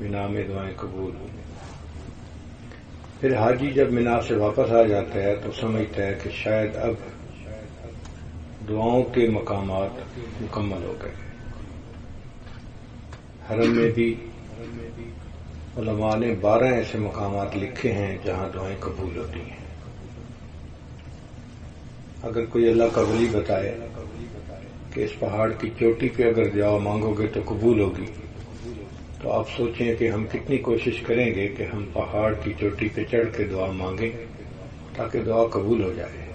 مینا میں دعائیں قبول ہوئی۔ پھر حاجی جب مینا سے واپس آ جاتا ہے تو سمجھتا ہے کہ شاید اب دعاؤں کے مقامات مکمل ہو گئے۔ حرم میں بھی علماء نے 12 ایسے مقامات لکھے ہیں جہاں دعائیں قبول ہوتی ہیں۔ اگر کوئی اللہ کا ولی بتائے کہ اس پہاڑ کی چوٹی پہ اگر دعا مانگو گے تو قبول ہوگی، تو آپ سوچیں کہ ہم کتنی کوشش کریں گے کہ ہم پہاڑ کی چوٹی پہ چڑھ کے دعا مانگیں تاکہ دعا قبول ہو جائے۔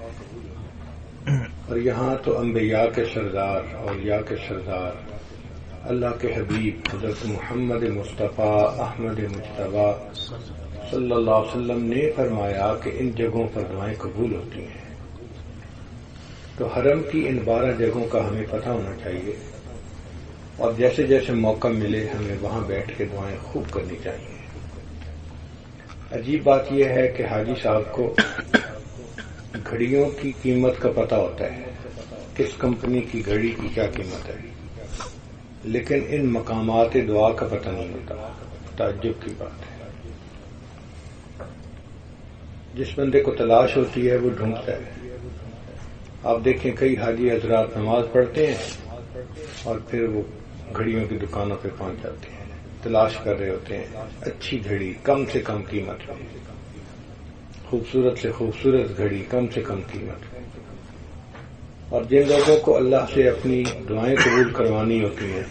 اور یہاں تو انبیاء کے سردار، اولیاء کے سردار، اللہ کے حبیب حضرت محمد مصطفیٰ احمد مجتبیٰ صلی اللہ علیہ وسلم نے فرمایا کہ ان جگہوں پر دعائیں قبول ہوتی ہیں۔ تو حرم کی ان 12 جگہوں کا ہمیں پتہ ہونا چاہیے، اور جیسے جیسے موقع ملے ہمیں وہاں بیٹھ کے دعائیں خوب کرنی چاہیے۔ عجیب بات یہ ہے کہ حاجی صاحب کو گھڑیوں کی قیمت کا پتہ ہوتا ہے، کس کمپنی کی گھڑی کی کیا قیمت ہے، لیکن ان مقامات دعا کا پتہ نہیں ہوتا۔ تعجب کی بات ہے۔ جس بندے کو تلاش ہوتی ہے وہ ڈھونڈتا ہے۔ آپ دیکھیں کئی حاجی حضرات نماز پڑھتے ہیں اور پھر وہ گھڑیوں کی دکانوں پہ پہنچ جاتے ہیں، تلاش کر رہے ہوتے ہیں اچھی گھڑی کم سے کم قیمت میں، خوبصورت سے خوبصورت گھڑی کم سے کم قیمت میں۔ اور جن لوگوں کو اللہ سے اپنی دعائیں قبول کروانی ہوتی ہیں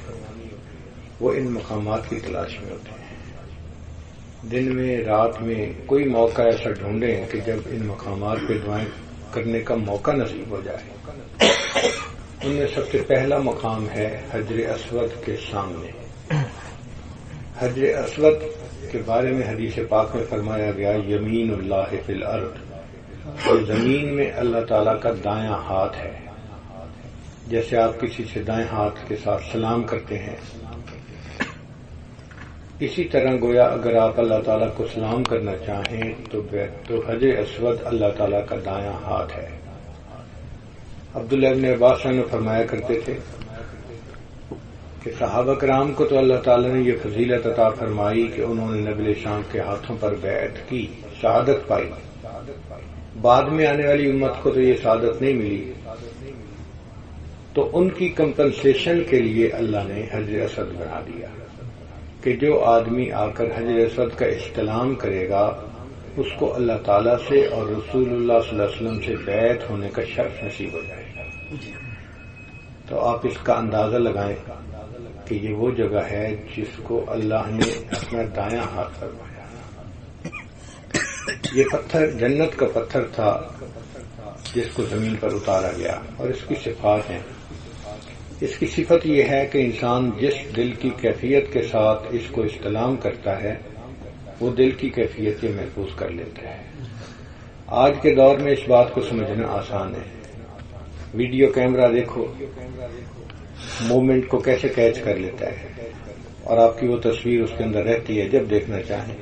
وہ ان مقامات کی تلاش میں ہوتے ہیں۔ دن میں رات میں کوئی موقع ایسا ڈھونڈیں کہ جب ان مقامات پہ دعائیں کرنے کا موقع نصیب ہو جائے۔ ان میں سب سے پہلا مقام ہے حجر اسود کے سامنے۔ حجر اسود کے بارے میں حدیث پاک میں فرمایا گیا یمین اللہ فی الارض، اور زمین میں اللہ تعالیٰ کا دایاں ہاتھ ہے۔ جیسے آپ کسی سے دائیں ہاتھ کے ساتھ سلام کرتے ہیں، اسی طرح گویا اگر آپ اللہ تعالیٰ کو سلام کرنا چاہیں تو حجر اسود اللہ تعالیٰ کا دایاں ہاتھ ہے۔ عبداللہ ابن عباس نے فرمایا کرتے تھے کہ صحابہ کرام کو تو اللہ تعالیٰ نے یہ فضیلت عطا فرمائی کہ انہوں نے نبی شام کے ہاتھوں پر بیعت کی، شہادت پائی۔ بعد میں آنے والی امت کو تو یہ شہادت نہیں ملی، تو ان کی کمپنسیشن کے لیے اللہ نے حجر اسود بنا دیا کہ جو آدمی آ کر حجر اسود کا استلام کرے گا اس کو اللہ تعالیٰ سے اور رسول اللہ صلی اللہ علیہ وسلم سے بیعت ہونے کا شرف نصیب ہو جائے گا۔ تو آپ اس کا اندازہ لگائیں کہ یہ وہ جگہ ہے جس کو اللہ نے اپنا دایاں ہاتھ فرمایا۔ یہ پتھر جنت کا پتھر تھا جس کو زمین پر اتارا گیا، اور اس کی صفات ہیں۔ اس کی صفت یہ ہے کہ انسان جس دل کی کیفیت کے ساتھ اس کو استلام کرتا ہے وہ دل کی کیفیت یہ محفوظ کر لیتا ہے۔ آج کے دور میں اس بات کو سمجھنا آسان ہے۔ ویڈیو کیمرہ دیکھو موومنٹ کو کیسے کیچ کر لیتا ہے، اور آپ کی وہ تصویر اس کے اندر رہتی ہے جب دیکھنا چاہیں۔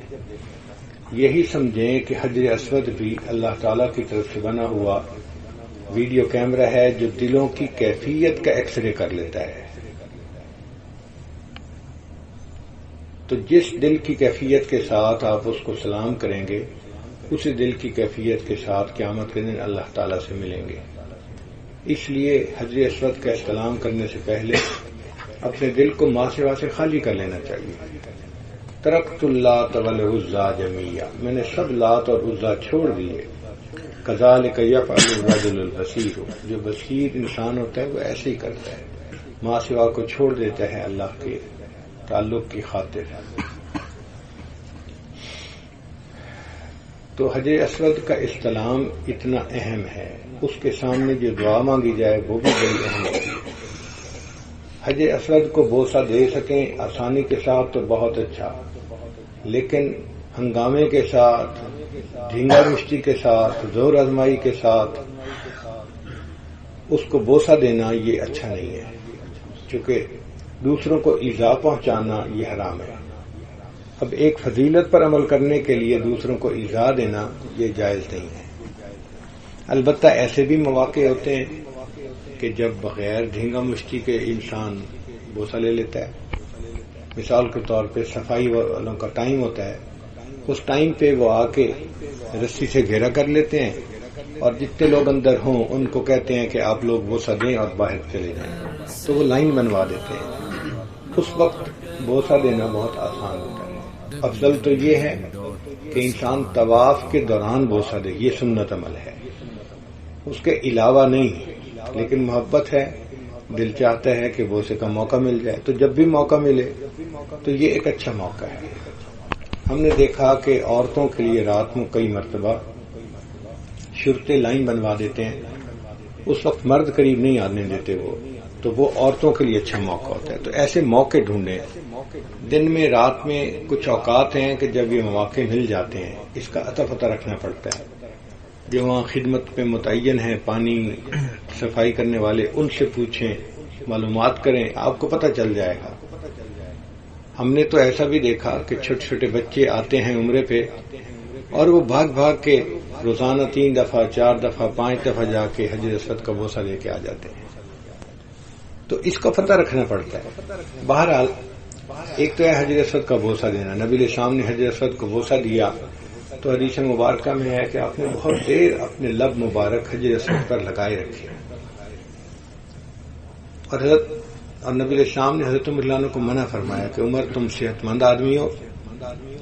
یہی سمجھیں کہ حجر اسود بھی اللہ تعالیٰ کی طرف سے بنا ہوا ویڈیو کیمرہ ہے جو دلوں کی کیفیت کا ایکس رے کر لیتا ہے۔ تو جس دل کی کیفیت کے ساتھ آپ اس کو سلام کریں گے اسی دل کی کیفیت کے ساتھ قیامت کے دن اللہ تعالیٰ سے ملیں گے۔ اس لیے حجر اسود کا استلام کرنے سے پہلے اپنے دل کو ماں سوا سے خالی کر لینا چاہیے۔ ترکت اللات والعزیٰ جمیعا، میں نے سب لات اور عزیٰ چھوڑ دیے۔ کذالک یفعل الرجل البصیر، جو بصیر انسان ہوتا ہے وہ ایسے ہی کرتا ہے، ماں سوا کو چھوڑ دیتا ہے اللہ کے تعلق کی خاطر۔ تو حجر اسود کا استلام اتنا اہم ہے، اس کے سامنے جو دعا مانگی جائے وہ بھی بڑی اہم ہوتی ہے۔ حجر اسود کو بوسہ دے سکیں آسانی کے ساتھ تو بہت اچھا، لیکن ہنگامے کے ساتھ، ڈھینگا مشتی کے ساتھ، زور آزمائی کے ساتھ اس کو بوسہ دینا یہ اچھا نہیں ہے، چونکہ دوسروں کو ایذا پہنچانا یہ حرام ہے۔ اب ایک فضیلت پر عمل کرنے کے لیے دوسروں کو ایذا دینا یہ جائز نہیں ہے۔ البتہ ایسے بھی مواقع ہوتے ہیں کہ جب بغیر ڈھینگا مشتی کے انسان بوسہ لے لیتا ہے، مثال کے طور پہ صفائی والوں کا ٹائم ہوتا ہے، اس ٹائم پہ وہ آ کے رسی سے گھیرا کر لیتے ہیں اور جتنے لوگ اندر ہوں ان کو کہتے ہیں کہ آپ لوگ بوسہ دیں اور باہر چلے جائیں، تو وہ لائن بنوا دیتے ہیں۔ اس وقت بوسہ دینا بہت آسان ہوتا ہے۔ افضل تو یہ ہے کہ انسان طواف کے دوران بوسہ دے، یہ سنت عمل ہے، اس کے علاوہ نہیں، لیکن محبت ہے، دل چاہتا ہے کہ بوسے کا موقع مل جائے، تو جب بھی موقع ملے تو یہ ایک اچھا موقع ہے۔ ہم نے دیکھا کہ عورتوں کے لیے رات میں کئی مرتبہ شرطیں لائن بنوا دیتے ہیں، اس وقت مرد قریب نہیں آنے دیتے وہ، تو وہ عورتوں کے لیے اچھا موقع ہوتا ہے۔ تو ایسے موقع ڈھونڈیں، دن میں رات میں کچھ اوقات ہیں کہ جب یہ مواقع مل جاتے ہیں، اس کا عطا پتہ رکھنا پڑتا ہے۔ جو وہاں خدمت پہ متعین ہیں، پانی صفائی کرنے والے، ان سے پوچھیں، معلومات کریں، آپ کو پتہ چل جائے گا۔ ہم نے تو ایسا بھی دیکھا کہ چھوٹے چھوٹے بچے آتے ہیں عمرے پہ اور وہ بھاگ بھاگ کے روزانہ 3 دفعہ 4 دفعہ 5 دفعہ جا کے حجر اسود کا بوسہ لے کے آ جاتے ہیں، تو اس کا پتہ رکھنا پڑتا ہے۔ بہرحال ایک تو ہے حجر اسود کا بوسہ دینا، نبی علیہ السلام نے حجر اسود کو بوسہ دیا تو حدیث مبارکہ میں ہے کہ آپ نے بہت دیر اپنے لب مبارک حجر اسود پر لگائے رکھے، اور نبی علیہ السلام نے حضرت عمر رضی اللہ عنہ کو منع فرمایا کہ عمر تم صحت مند آدمی ہو،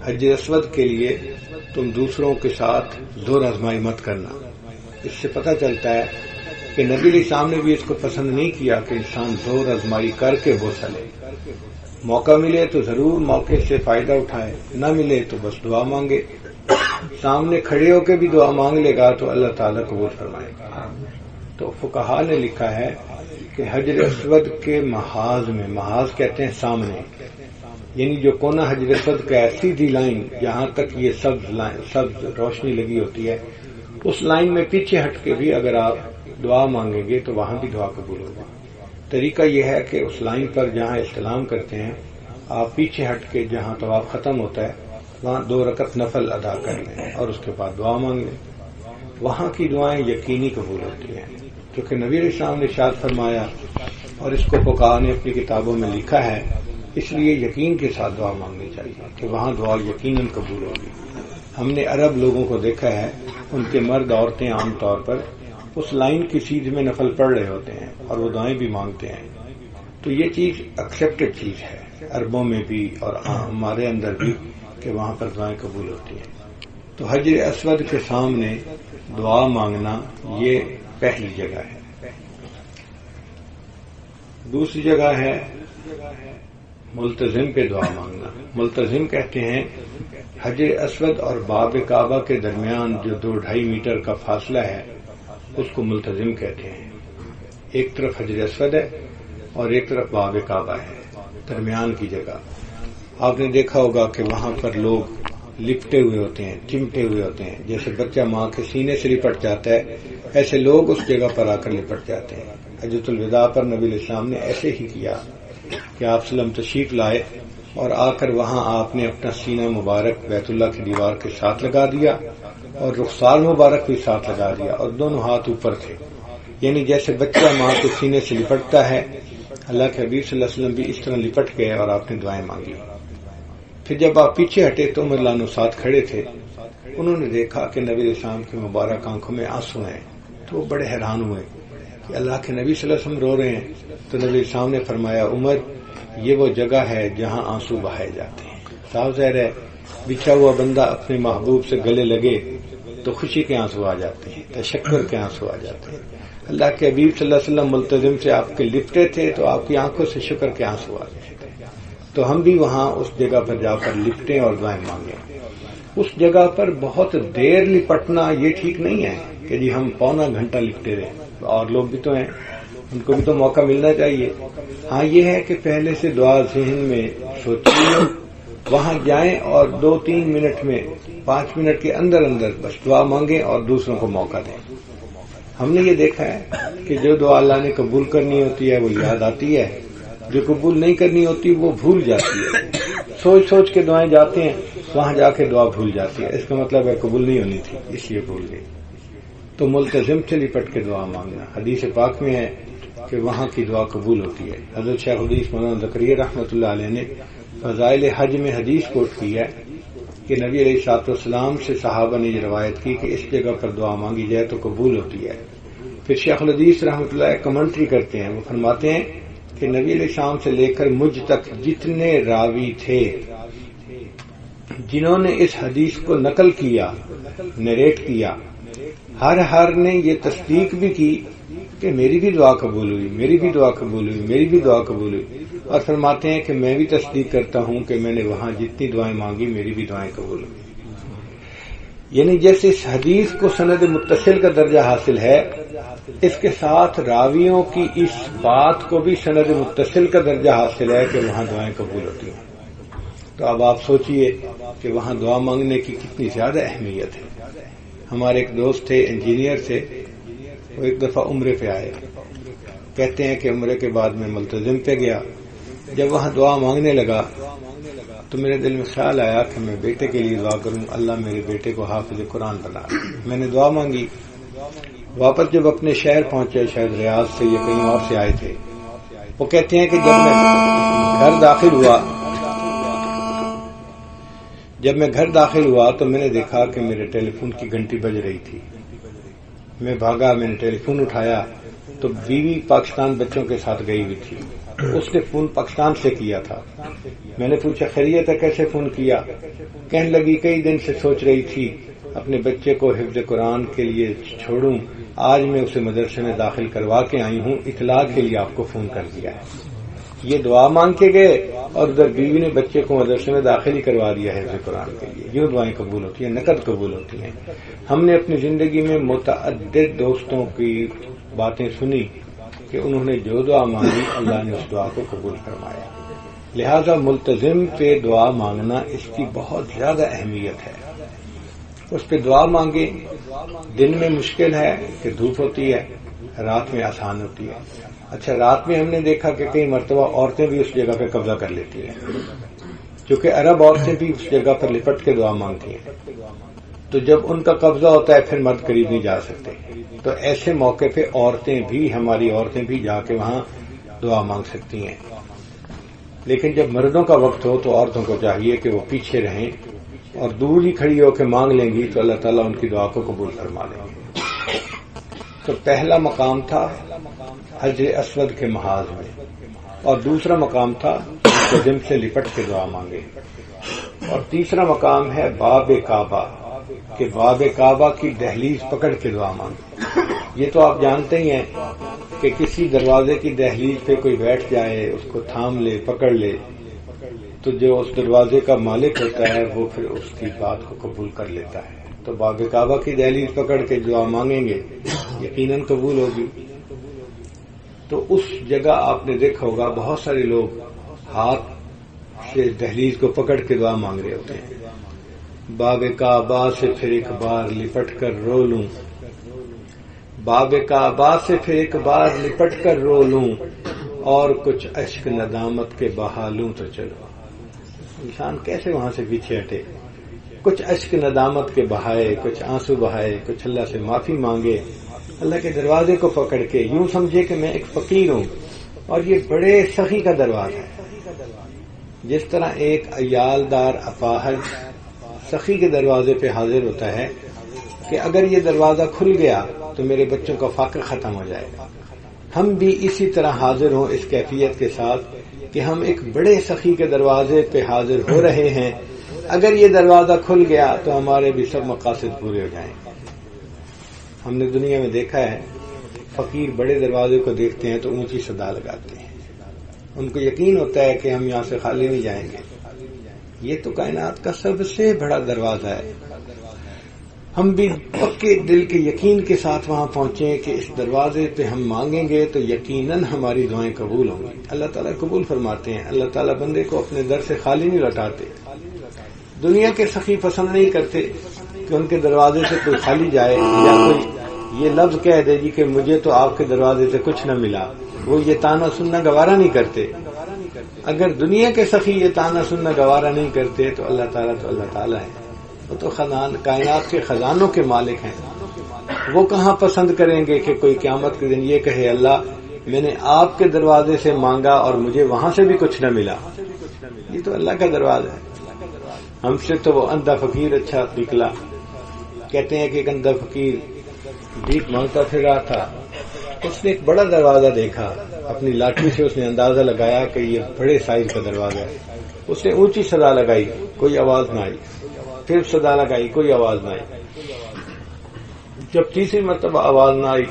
حجر اسود کے لیے تم دوسروں کے ساتھ زور آزمائی مت کرنا۔ اس سے پتہ چلتا ہے کہ نبی علیہ السلام نے بھی اس کو پسند نہیں کیا کہ انسان زور آزمائی کر کے بوسہ لے۔ موقع ملے تو ضرور موقع سے فائدہ اٹھائے، نہ ملے تو بس دعا مانگے، سامنے کھڑے ہو کے بھی دعا مانگ لے گا تو اللہ تعالیٰ قبول فرمائے گا۔ تو فقہا نے لکھا ہے کہ حجر اسود کے محاذ میں، محاذ کہتے ہیں سامنے، یعنی جو کونا حجر اسود کا ہے سیدھی لائن جہاں تک یہ سبز روشنی لگی ہوتی ہے، اس لائن میں پیچھے ہٹ کے بھی اگر آپ دعا مانگیں گے تو وہاں بھی دعا قبول ہوگی۔ طریقہ یہ ہے کہ اس لائن پر جہاں استلام کرتے ہیں آپ پیچھے ہٹ کے جہاں طواف ختم ہوتا ہے وہاں 2 رکعت نفل ادا کر لیں اور اس کے بعد دعا مانگ لیں، وہاں کی دعائیں یقینی قبول ہوتی ہیں، کیونکہ نبی علیہ السلام نے ارشاد فرمایا اور اس کو فقہا نے اپنی کتابوں میں لکھا ہے، اس لیے یقین کے ساتھ دعا مانگنی چاہیے کہ وہاں دعا یقیناً قبول ہوگی۔ ہم نے عرب لوگوں کو دیکھا ہے، ان کے مرد عورتیں عام طور پر اس لائن کی سیدھ میں نفل پڑھ رہے ہوتے ہیں اور وہ دعائیں بھی مانگتے ہیں، تو یہ چیز ایکسیپٹڈ چیز ہے عربوں میں بھی اور ہمارے اندر بھی کہ وہاں پر دعائیں قبول ہوتی ہیں۔ تو حجر اسود کے سامنے دعا مانگنا یہ پہلی جگہ ہے۔ دوسری جگہ ہے ملتزم پہ دعا مانگنا۔ ملتزم کہتے ہیں حجر اسود اور باب کعبہ کے درمیان جو 2-2.5 میٹر کا فاصلہ ہے اس کو ملتزم کہتے ہیں۔ ایک طرف حجر اسود ہے اور ایک طرف باب کعبہ ہے، درمیان کی جگہ۔ آپ نے دیکھا ہوگا کہ وہاں پر لوگ لپٹے ہوئے ہوتے ہیں، چمٹے ہوئے ہوتے ہیں، جیسے بچہ ماں کے سینے سے لپٹ جاتا ہے ایسے لوگ اس جگہ پر آ کر لپٹ جاتے ہیں۔ حجۃ الوداع پر نبی علیہ السلام نے ایسے ہی کیا کہ آپ صلی اللہ علیہ وسلم تشریف لائے اور آ کر وہاں آپ نے اپنا سینہ مبارک بیت اللہ کی دیوار کے ساتھ لگا دیا اور رخسار مبارک بھی ساتھ لگا دیا اور دونوں ہاتھ اوپر تھے، یعنی جیسے بچہ ماں کے سینے سے لپٹتا ہے، اللہ کے حبیب صلی اللہ علیہ وسلم بھی اس طرح لپٹ گئے اور آپ نے دعائیں مانگی۔ پھر جب آپ پیچھے ہٹے تو عمر رضی اللہ عنہ ساتھ کھڑے تھے، انہوں نے دیکھا کہ نبی علیہ السلام کی مبارک آنکھوں میں آنسو ہیں، تو وہ بڑے حیران ہوئے کہ اللہ کے نبی صلی اللہ علیہ وسلم رو رہے ہیں۔ تو نبی علیہ السلام نے فرمایا عمر یہ وہ جگہ ہے جہاں آنسو بہائے جاتے ہیں۔ صاف ظاہر ہے بچھا ہوا بندہ اپنے محبوب سے گلے لگے تو خوشی کے آنسو آ جاتے ہیں، تشکر کے آنسو آ جاتے ہیں۔ اللہ کے حبیب صلی اللہ علیہ وسلم ملتزم سے آپ کے لپٹے تھے تو آپ کی آنکھوں سے شکر کے آنسو آ رہے تھے۔ تو ہم بھی وہاں اس جگہ پر جا کر لپٹیں اور دعائیں مانگیں۔ اس جگہ پر بہت دیر لپٹنا یہ ٹھیک نہیں ہے کہ جی ہم پونا گھنٹہ لپٹے رہے، اور لوگ بھی تو ہیں، ان کو بھی تو موقع ملنا چاہیے۔ ہاں یہ ہے کہ پہلے سے دعا ذہن میں سوچیے، وہاں جائیں اور 2-3 منٹ میں 5 منٹ کے اندر اندر بس دعا مانگیں اور دوسروں کو موقع دیں۔ ہم نے یہ دیکھا ہے کہ جو دعا اللہ نے قبول کرنی ہوتی ہے وہ یاد آتی ہے، جو قبول نہیں کرنی ہوتی وہ بھول جاتی ہے۔ سوچ سوچ کے دعائیں جاتے ہیں، وہاں جا کے دعا بھول جاتی ہے، اس کا مطلب ہے قبول نہیں ہونی تھی اس لیے بھول گئی۔ تو ملتزم سے لپٹ کے دعا مانگنا، حدیث پاک میں ہے کہ وہاں کی دعا قبول ہوتی ہے۔ حضرت شیخ الحدیث مولانا زکریا رحمۃ اللہ علیہ نے فضائل حج میں حدیث کوٹ کی ہے کہ نبی علیہ الصلوۃ والسلام سے صحابہ نے یہ روایت کی کہ اس جگہ پر دعا مانگی جائے تو قبول ہوتی ہے. پھر شیخ الحدیث رحمۃ اللہ کمنٹری کرتے ہیں، وہ فرماتے ہیں کہ نبی علیہ السلام سے لے کر مجھ تک جتنے راوی تھے جنہوں نے اس حدیث کو نقل کیا، نریٹ کیا، ہر نے یہ تصدیق بھی کی کہ میری بھی دعا قبول ہوئی، میری بھی دعا قبول ہوئی، میری بھی دعا قبول ہوئی، اور فرماتے ہیں کہ میں بھی تصدیق کرتا ہوں کہ میں نے وہاں جتنی دعائیں مانگی میری بھی دعائیں قبول ہوئی. یعنی جیسے اس حدیث کو سند متصل کا درجہ حاصل ہے، اس کے ساتھ راویوں کی اس بات کو بھی سند متصل کا درجہ حاصل ہے کہ وہاں دعائیں قبول ہوتی ہیں. تو اب آپ سوچئے کہ وہاں دعا مانگنے کی کتنی زیادہ اہمیت ہے. ہمارے ایک دوست تھے، انجینئر تھے، وہ ایک دفعہ عمرے پہ آئے. کہتے ہیں کہ عمرے کے بعد میں ملتزم پہ گیا. جب وہاں دعا مانگنے لگا تو میرے دل میں خیال آیا کہ میں بیٹے کے لیے دعا کروں، اللہ میرے بیٹے کو حافظ قرآن بنا. میں نے دعا مانگی. واپس جب اپنے شہر پہنچے، شاید ریاض سے یا کہیں اور سے آئے تھے، وہ کہتے ہیں کہ جب میں گھر داخل ہوا تو میں نے دیکھا کہ میرے ٹیلی فون کی گھنٹی بج رہی تھی. میں بھاگا، میں نے ٹیلی فون اٹھایا تو بیوی پاکستان بچوں کے ساتھ گئی ہوئی تھی. اس نے فون پاکستان سے کیا تھا. میں نے پوچھا خیریت ہے، کیسے فون کیا؟ کہنے لگی کئی دن سے سوچ رہی تھی اپنے بچے کو حفظ قرآن کے لیے چھوڑوں، آج میں اسے مدرسے میں داخل کروا کے آئی ہوں، اطلاع کے لیے آپ کو فون کر دیا ہے. یہ دعا مانگ کے گئے اور ادھر بیوی نے بچے کو مدرسے میں داخل ہی کروا دیا ہے حفظ قرآن کے لیے. یہ دعائیں قبول ہوتی ہیں، نقد قبول ہوتی ہیں. ہم نے اپنی زندگی میں متعدد دوستوں کی باتیں سنی کہ انہوں نے جو دعا مانگی اللہ نے اس دعا کو قبول فرمایا. لہذا ملتزم پہ دعا مانگنا اس کی بہت زیادہ اہمیت ہے. اس پہ دعا مانگے. دن میں مشکل ہے کہ دھوپ ہوتی ہے، رات میں آسان ہوتی ہے. اچھا، رات میں ہم نے دیکھا کہ کئی مرتبہ عورتیں بھی اس جگہ پہ قبضہ کر لیتی ہیں، کیونکہ عرب عورتیں بھی اس جگہ پر لپٹ کے دعا مانگتی ہیں. تو جب ان کا قبضہ ہوتا ہے پھر مرد قریب نہیں جا سکتے. تو ایسے موقع پہ عورتیں بھی، ہماری عورتیں بھی جا کے وہاں دعا مانگ سکتی ہیں. لیکن جب مردوں کا وقت ہو تو عورتوں کو چاہیے کہ وہ پیچھے رہیں اور دور ہی کھڑی ہو کے مانگ لیں گی تو اللہ تعالیٰ ان کی دعا کو قبول فرما لیں گے. تو پہلا مقام تھا حجر اسود کے محاذ میں، اور دوسرا مقام تھا قدم سے لپٹ کے دعا مانگے، اور تیسرا مقام ہے باب کعبہ، کہ باب کعبہ کی دہلیز پکڑ کے دعا مانگے. یہ تو آپ جانتے ہی ہیں کہ کسی دروازے کی دہلیز پہ کوئی بیٹھ جائے، اس کو تھام لے، پکڑ لے، تو جو اس دروازے کا مالک ہوتا ہے وہ پھر اس کی بات کو قبول کر لیتا ہے. تو باب کعبہ کی دہلیز پکڑ کے دعا مانگیں گے یقیناً قبول ہوگی. تو اس جگہ آپ نے دیکھا ہوگا بہت سارے لوگ ہاتھ سے دہلیز کو پکڑ کے دعا مانگ رہے ہوتے ہیں. باب کعبہ سے پھر ایک بار لپٹ کر رو لوں، باب کعبہ سے پھر ایک بار لپٹ کر رو لوں، اور کچھ اشک ندامت کے بہا لوں تو چلو. انسان کیسے وہاں سے پیچھے ہٹے؟ کچھ اشک ندامت کے بہائے، کچھ آنسو بہائے، کچھ اللہ سے معافی مانگے، اللہ کے دروازے کو پکڑ کے. یوں سمجھے کہ میں ایک فقیر ہوں اور یہ بڑے سخی کا دروازہ ہے. جس طرح ایک عیالدار اپاہج سخی کے دروازے پہ حاضر ہوتا ہے کہ اگر یہ دروازہ کھل گیا تو میرے بچوں کا فقر ختم ہو جائے گا، ہم بھی اسی طرح حاضر ہوں اس کیفیت کے ساتھ کہ ہم ایک بڑے سخی کے دروازے پہ حاضر ہو رہے ہیں. اگر یہ دروازہ کھل گیا تو ہمارے بھی سب مقاصد پورے ہو جائیں. ہم نے دنیا میں دیکھا ہے فقیر بڑے دروازے کو دیکھتے ہیں تو اونچی صدا لگاتے ہیں، ان کو یقین ہوتا ہے کہ ہم یہاں سے خالی نہیں جائیں گے. یہ تو کائنات کا سب سے بڑا دروازہ ہے. ہم بھی پکے دل کے یقین کے ساتھ وہاں پہنچیں کہ اس دروازے پہ ہم مانگیں گے تو یقیناً ہماری دعائیں قبول ہوں گی. اللہ تعالیٰ قبول فرماتے ہیں. اللہ تعالیٰ بندے کو اپنے در سے خالی نہیں لوٹاتے. دنیا کے سخی پسند نہیں کرتے کہ ان کے دروازے سے کوئی خالی جائے یا کوئی یہ لفظ کہہ دے جی کہ مجھے تو آپ کے دروازے سے کچھ نہ ملا. وہ یہ تانا سننا گوارا نہیں کرتے. اگر دنیا کے سخی یہ تانا سننا گوارا نہیں کرتے تو اللہ تعالیٰ ہے. وہ تو کائنات کے خزانوں کے مالک ہیں. وہ کہاں پسند کریں گے کہ کوئی قیامت کے دن یہ کہے اللہ میں نے آپ کے دروازے سے مانگا اور مجھے وہاں سے بھی کچھ نہ ملا. یہ تو اللہ کا دروازہ ہے. ہم سے تو وہ اندھا فقیر اچھا نکلا. کہتے ہیں کہ ایک اندھا فقیر بھیک مانگتا پھر رہا تھا. اس نے ایک بڑا دروازہ دیکھا. اپنی لاٹھی سے اس نے اندازہ لگایا کہ یہ بڑے سائز کا دروازہ ہے. اس نے اونچی صدا لگائی, کوئی آواز نہ آئی. پھر صدا لگائی, کوئی آواز نہ آئی. جب تیسری مرتبہ آواز نہ آئی,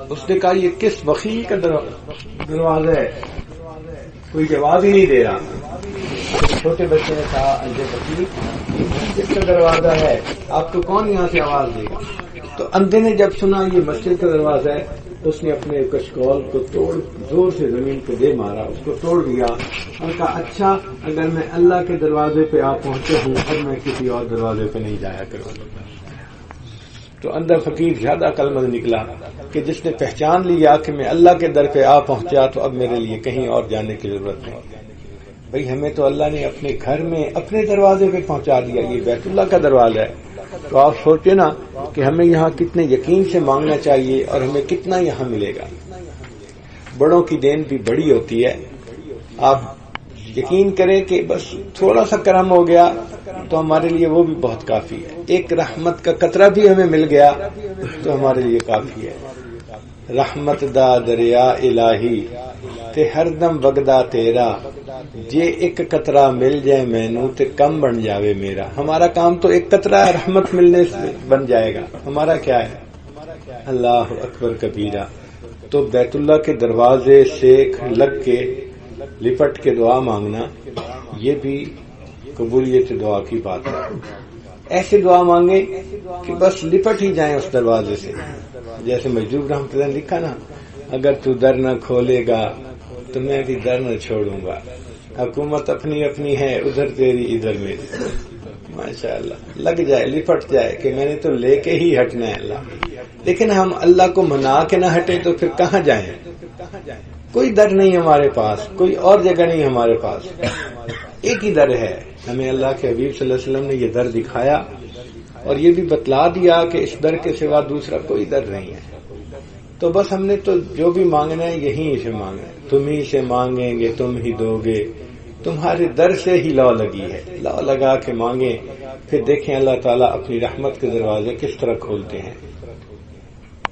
اس نے کہا یہ کس بخیل کا دروازہ ہے, کوئی جواب ہی نہیں دے رہا. چھوٹے بچے نے کہا اندھے فقیر کس کا دروازہ ہے, آپ کو کون یہاں سے آواز دے گا؟ تو اندھے نے جب سنا یہ مسجد کا دروازہ ہے, اس نے اپنے کشکول کو زور سے زمین پہ دے مارا, اس کو توڑ دیا اور کہا اچھا اگر میں اللہ کے دروازے پہ آ پہنچا ہوں اب میں کسی اور دروازے پہ نہیں جایا کروں. تو اندر فقیر زیادہ عقلمند نکلا کہ جس نے پہچان لیا کہ میں اللہ کے در پہ آ پہنچا تو اب میرے لیے کہیں اور جانے کی ضرورت نہیں. بھئی ہمیں تو اللہ نے اپنے گھر میں اپنے دروازے پہ پہنچا دیا, یہ بیت اللہ کا دروازہ ہے. تو آپ سوچیں نا کہ ہمیں یہاں کتنے یقین سے مانگنا چاہیے اور ہمیں کتنا یہاں ملے گا. بڑوں کی دین بھی بڑی ہوتی ہے. آپ یقین کریں کہ بس تھوڑا سا کرم ہو گیا تو ہمارے لیے وہ بھی بہت کافی ہے. ایک رحمت کا قطرہ بھی ہمیں مل گیا تو ہمارے لیے کافی ہے. رحمت دا دریا الہی تے ہر دم وگدا تیرا, جے ایک قطرہ مل جائے مینوں تے کم بن جاوے میرا. ہمارا کام تو ایک قطرہ رحمت ملنے سے بن جائے گا. ہمارا کیا ہے؟ اللہ اکبر کبیرہ. تو بیت اللہ کے دروازے سے لگ کے لپٹ کے دعا مانگنا یہ بھی قبولیت دعا کی بات ہے. ایسے دعا مانگے کہ بس لپٹ ہی جائیں اس دروازے سے. جیسے مجدوب رحمۃ اللہ نے لکھا نا, اگر تو در نہ کھولے گا تو میں بھی در نہ چھوڑوں گا. حکومت اپنی اپنی ہے, ادھر تیری ادھر میری. ماشاء اللہ لگ جائے, لپٹ جائے کہ میں نے تو لے کے ہی ہٹنا ہے اللہ. لیکن ہم اللہ کو منا کے نہ ہٹے تو پھر کہاں جائیں؟ کوئی در نہیں ہمارے پاس, کوئی اور جگہ نہیں ہمارے پاس, ایک ہی در ہے. ہمیں اللہ کے حبیب صلی اللہ علیہ وسلم نے یہ در دکھایا اور یہ بھی بتلا دیا کہ اس در کے سوا دوسرا کوئی در نہیں ہے. تو بس ہم نے تو جو بھی مانگنا ہے یہیں سے مانگنا ہے. تم ہی سے مانگیں گے تم ہی دو گے, تمہارے در سے ہی لو لگی ہے. لو لگا کے مانگیں, پھر دیکھیں اللہ تعالیٰ اپنی رحمت کے دروازے کس طرح کھولتے ہیں.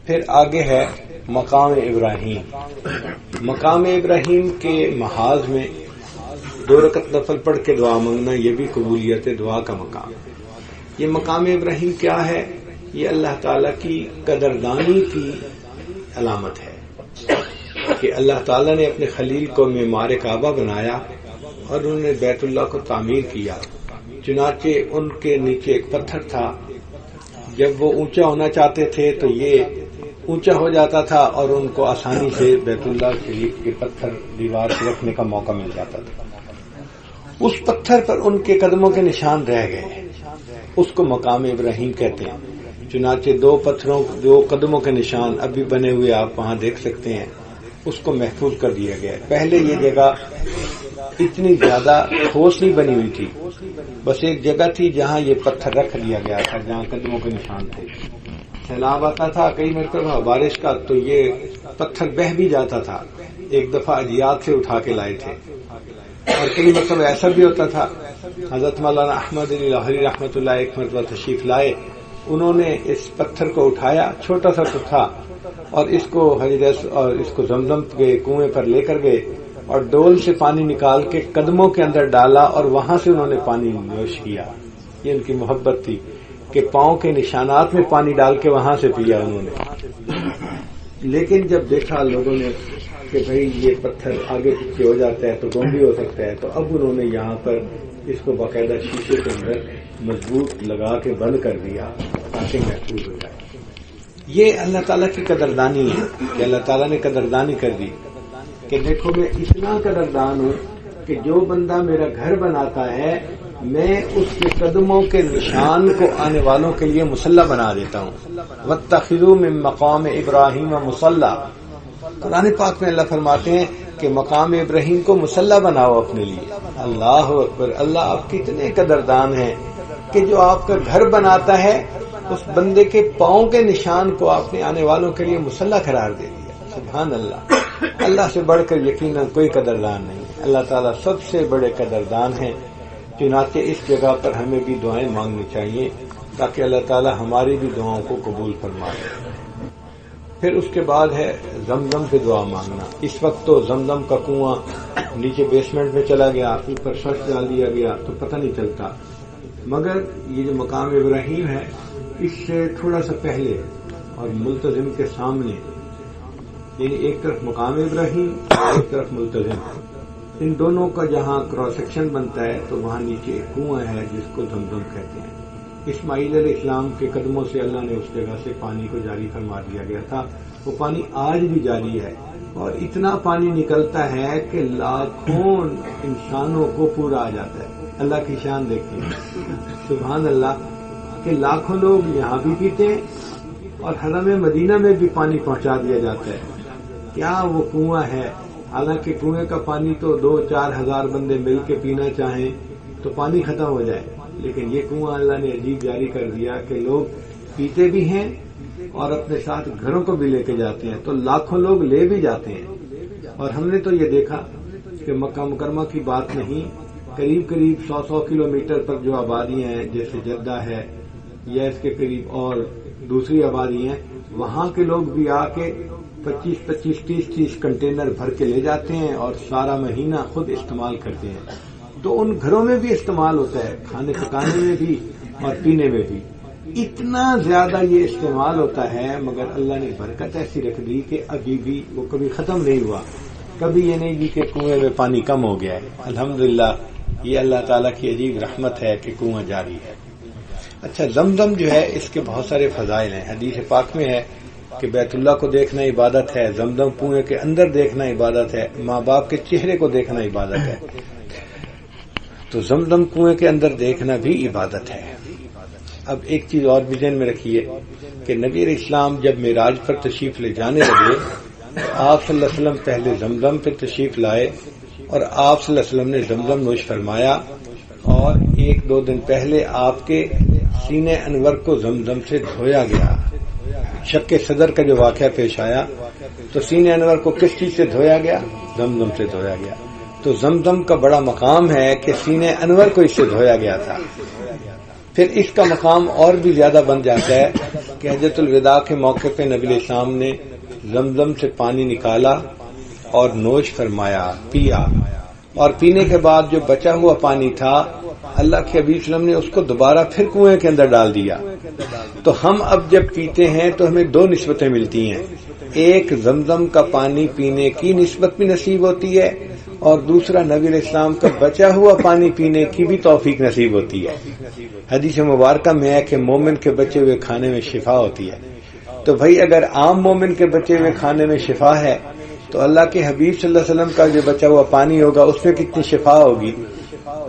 پھر آگے ہے مقام ابراہیم. مقام ابراہیم کے محاذ میں 2 رکعت نفل پڑھ کے دعا مانگنا یہ بھی قبولیت دعا کا مقام. یہ مقام ابراہیم کیا ہے؟ یہ اللہ تعالیٰ کی قدردانی کی علامت ہے کہ اللہ تعالیٰ نے اپنے خلیل کو معمار کعبہ بنایا اور انہوں نے بیت اللہ کو تعمیر کیا. چنانچہ ان کے نیچے ایک پتھر تھا, جب وہ اونچا ہونا چاہتے تھے تو یہ اونچا ہو جاتا تھا اور ان کو آسانی سے بیت اللہ شریف کے پتھر دیوار سے رکھنے کا موقع مل جاتا تھا. اس پتھر پر ان کے قدموں کے نشان رہ گئے, اس کو مقام ابراہیم کہتے ہیں. چنانچہ 2 قدموں کے نشان ابھی بنے ہوئے آپ وہاں دیکھ سکتے ہیں. اس کو محفوظ کر دیا گیا ہے. پہلے یہ جگہ اتنی زیادہ ٹھوس نہیں بنی ہوئی تھی, بس ایک جگہ تھی جہاں یہ پتھر رکھ دیا گیا تھا جہاں قدموں کے نشان تھے. سیلاب آتا تھا کئی مرتبہ بارش کا تو یہ پتھر بہہ بھی جاتا تھا. ایک دفعہ اجیات سے اٹھا کے لائے تھے. اور کئی مرتبہ ایسا بھی ہوتا تھا, حضرت مولانا احمد علی لاہوری رحمۃ اللہ ایک مرتبہ تشریف لائے, انہوں نے اس پتھر کو اٹھایا, چھوٹا سا تو تھا, اور اس کو حجرت اور اس کو زمزم کے کنویں پر لے کر گئے اور ڈول سے پانی نکال کے قدموں کے اندر ڈالا اور وہاں سے انہوں نے پانی نوش کیا. یہ ان کی محبت تھی کہ پاؤں کے نشانات میں پانی ڈال کے وہاں سے پیا انہوں نے. لیکن جب دیکھا لوگوں نے کہ بھئی یہ پتھر آگے پیچھے ہو جاتا ہے تو گم بھی ہو سکتا ہے, تو اب انہوں نے یہاں پر اس کو باقاعدہ شیشے کے اندر مضبوط لگا کے بند کر دیا تاکہ محفوظ ہو جائے. یہ اللہ تعالیٰ کی قدردانی ہے کہ اللہ تعالیٰ نے قدردانی کر دی کہ دیکھو میں اتنا قدردان ہوں کہ جو بندہ میرا گھر بناتا ہے میں اس کے قدموں کے نشان کو آنے والوں کے لیے مصلی بنا دیتا ہوں. واتخذوا من مقام ابراہیم مصلی. قرآن پاک میں اللہ فرماتے ہیں کہ مقام ابراہیم کو مصلی بناؤ اپنے لیے. اللہ اکبر. اللہ آپ کتنے قدردان ہیں کہ جو آپ کا گھر بناتا ہے اس بندے کے پاؤں کے نشان کو آپ نے آنے والوں کے لیے مصلی قرار دے دیا. سبحان اللہ. اللہ سے بڑھ کر یقیناً کوئی قدردان نہیں. اللہ تعالیٰ سب سے بڑے قدردان ہیں، چنانچہ اس جگہ پر ہمیں بھی دعائیں مانگنی چاہیے تاکہ اللہ تعالیٰ ہماری بھی دعاؤں کو قبول فرمائے۔ پھر اس کے بعد ہے زمزم پہ دعا مانگنا۔ اس وقت تو زمزم کا کنواں نیچے بیسمنٹ میں چلا گیا، اوپر فرش ڈال دیا گیا تو پتہ نہیں چلتا، مگر یہ جو مقام ابراہیم ہے اس سے تھوڑا سا پہلے اور ملتزم کے سامنے، یعنی ایک طرف مقام ابراہیم اور ایک طرف ملتزم، ان دونوں کا جہاں کراس سیکشن بنتا ہے تو وہاں نیچے ایک کنواں ہے جس کو زمزم کہتے ہیں۔ اسماعیل علیہ السلام کے قدموں سے اللہ نے اس جگہ سے پانی کو جاری فرما دیا گیا تھا، وہ پانی آج بھی جاری ہے اور اتنا پانی نکلتا ہے کہ لاکھوں انسانوں کو پورا آ جاتا ہے۔ اللہ کی شان دیکھیں، سبحان اللہ، کہ لاکھوں لوگ یہاں بھی پیتے ہیں اور حرم مدینہ میں بھی پانی پہنچا دیا جاتا ہے۔ کیا وہ کنواں ہے؟ حالانکہ کنویں کا پانی تو 2-4 ہزار بندے مل کے پینا چاہیں تو پانی ختم ہو جائے، لیکن یہ کنواں اللہ نے عجیب جاری کر دیا کہ لوگ پیتے بھی ہیں اور اپنے ساتھ گھروں کو بھی لے کے جاتے ہیں، تو لاکھوں لوگ لے بھی جاتے ہیں۔ اور ہم نے تو یہ دیکھا کہ مکہ مکرمہ کی بات نہیں، قریب 100 کلومیٹر پر جو آبادیاں ہیں جیسے جدہ ہے یا اس کے قریب اور دوسری آبادی ہیں، وہاں کے لوگ بھی آ کے 25-25 30 کنٹینر بھر کے لے جاتے ہیں اور سارا مہینہ خود استعمال کرتے ہیں۔ تو ان گھروں میں بھی استعمال ہوتا ہے، کھانے پکانے میں بھی اور پینے میں بھی۔ اتنا زیادہ یہ استعمال ہوتا ہے، مگر اللہ نے برکت ایسی رکھ دی کہ ابھی بھی وہ کبھی ختم نہیں ہوا، کبھی یہ نہیں کہ کنویں میں پانی کم ہو گیا ہے۔ الحمدللہ، یہ اللہ تعالیٰ کی عجیب رحمت ہے کہ کنواں جاری ہے۔ اچھا، زمزم جو ہے اس کے بہت سارے فضائل ہیں۔ حدیث پاک میں ہے کہ بیت اللہ کو دیکھنا عبادت ہے، زمزم کنویں کے اندر دیکھنا عبادت ہے، ماں باپ کے چہرے کو دیکھنا عبادت ہے، تو زمزم کنویں کے اندر دیکھنا بھی عبادت ہے۔ اب ایک چیز اور بھی ذہن میں رکھیے کہ نبی علیہ السلام جب معراج پر تشریف لے جانے لگے، آپ صلی اللہ علیہ وسلم پہلے زمزم پہ تشریف لائے اور آپ صلی اللہ علیہ وسلم نے زمزم نوش فرمایا، اور 1-2 دن پہلے آپ کے سینے انور کو زمزم سے دھویا گیا۔ شق صدر کا جو واقعہ پیش آیا تو سینے انور کو کس چیز سے دھویا گیا؟ زمزم سے دھویا گیا۔ تو زمزم کا بڑا مقام ہے کہ سینے انور کو اس سے دھویا گیا تھا۔ پھر اس کا مقام اور بھی زیادہ بن جاتا ہے کہ حجۃ الوداع کے موقع پہ نبی علیہ السلام نے زمزم سے پانی نکالا اور نوش فرمایا، پیا، اور پینے کے بعد جو بچا ہوا پانی تھا اللہ کے حبیب صلی اللہ علیہ وسلم نے اس کو دوبارہ پھر کنویں کے اندر ڈال دیا۔ تو ہم اب جب پیتے ہیں تو ہمیں 2 نسبتیں ملتی ہیں، ایک زمزم کا پانی پینے کی نسبت بھی نصیب ہوتی ہے اور دوسرا نبی علیہ السلام کا بچا ہوا پانی پینے کی بھی توفیق نصیب ہوتی ہے۔ حدیث مبارکہ میں ہے کہ مومن کے بچے ہوئے کھانے میں شفا ہوتی ہے۔ تو بھائی اگر عام مومن کے بچے ہوئے کھانے میں شفا ہے تو اللہ کے حبیب صلی اللہ علیہ وسلم کا جو بچا ہوا پانی ہوگا اس میں کتنی شفا ہوگی۔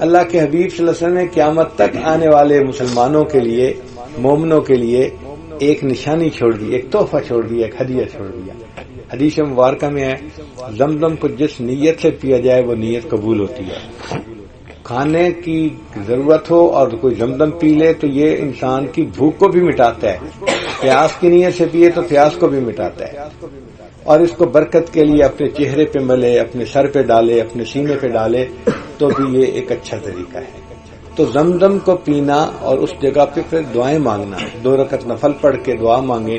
اللہ کے حبیب صلی اللہ علیہ وسلم نے قیامت تک آنے والے مسلمانوں کے لیے، مومنوں کے لیے ایک نشانی چھوڑ دی، ایک تحفہ چھوڑ دیا، ایک ہدیہ چھوڑ دیا۔ حدیث مبارکہ میں ہے زمزم کو جس نیت سے پیا جائے وہ نیت قبول ہوتی ہے۔ کھانے کی ضرورت ہو اور کوئی زمزم پی لے تو یہ انسان کی بھوک کو بھی مٹاتا ہے، پیاس کی نیت سے پیے تو پیاس کو بھی مٹاتا ہے، اور اس کو برکت کے لیے اپنے چہرے پہ ملے، اپنے سر پہ ڈالے، اپنے سینے پہ ڈالے تو بھی یہ ایک اچھا طریقہ ہے۔ تو زمزم کو پینا اور اس جگہ پہ پھر دعائیں مانگنا، 2 رکعت نفل پڑھ کے دعا مانگے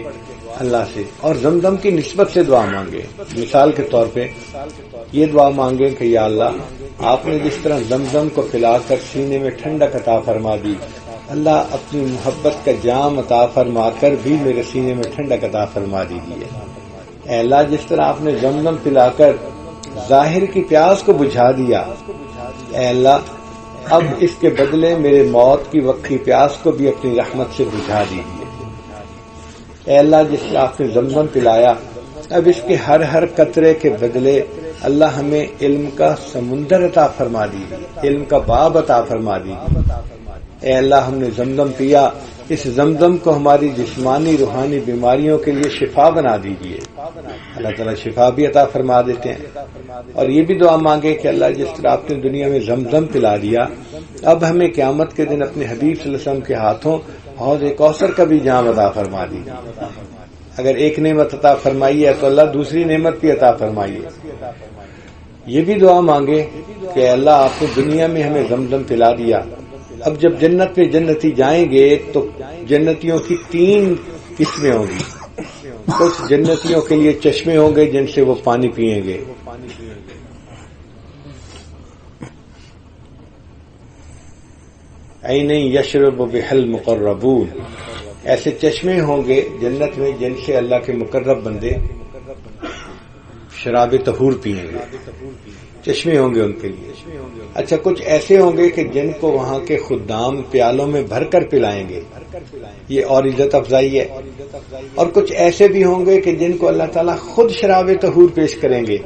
اللہ سے، اور زمزم کی نسبت سے دعا مانگے۔ مثال کے طور پہ یہ دعا مانگے کہ یا اللہ، آپ نے جس طرح زمزم کو پلا کر سینے میں ٹھنڈک عطا فرما دی، اللہ اپنی محبت کا جام عطا فرما کر بھی میرے سینے میں ٹھنڈک عطا فرما دیجیے۔ اے اللہ، جس طرح آپ نے زمزم پلا کر ظاہر کی پیاس کو بجھا دیا، اے اللہ اب اس کے بدلے میرے موت کی وقتی پیاس کو بھی اپنی رحمت سے بجھا دیجیے۔ اے اللہ، جس طرح آپ نے زمزم پلایا، اب اس کے ہر قطرے کے بدلے اللہ ہمیں علم کا سمندر عطا فرما دیجیے، علم کا باب عطا فرما دیجیے۔ اے اللہ، ہم نے زمزم پیا، اس زمزم کو ہماری جسمانی روحانی بیماریوں کے لیے شفا بنا دیجیے۔ اللہ تعالیٰ شفا بھی عطا فرما دیتے ہیں۔ اور یہ بھی دعا مانگے کہ اللہ، جس طرح آپ نے دنیا میں زمزم پلا دیا، اب ہمیں قیامت کے دن اپنے حبیب صلی اللہ علیہ وسلم کے ہاتھوں حوض کوثر کا بھی جام عطا فرما دیجیے۔ اگر ایک نعمت عطا فرمائی ہے تو اللہ دوسری نعمت بھی عطا فرمائیے۔ یہ بھی دعا مانگے کہ اللہ آپ نے دنیا میں ہمیں زمزم پلا دیا، اب جب جنت میں جنتی جائیں گے تو جنتیوں کی 3 قسمیں ہوں گی. کچھ جنتیوں کے لیے چشمے ہوں گے جن سے وہ پانی پئیں گے، عین یشرب بها المقربون، ایسے چشمے ہوں گے جنت میں جن سے اللہ کے مقرب بندے شراب طہور پئیں گے، چشمے ہوں گے ان کے لیے. اچھا، کچھ ایسے ہوں گے کہ جن کو وہاں کے خدام پیالوں میں بھر کر پلائیں گے، یہ اور عزت افزائی ہے. اور کچھ ایسے بھی ہوں گے کہ جن کو اللہ تعالیٰ خود شراب طہور پیش کریں گے،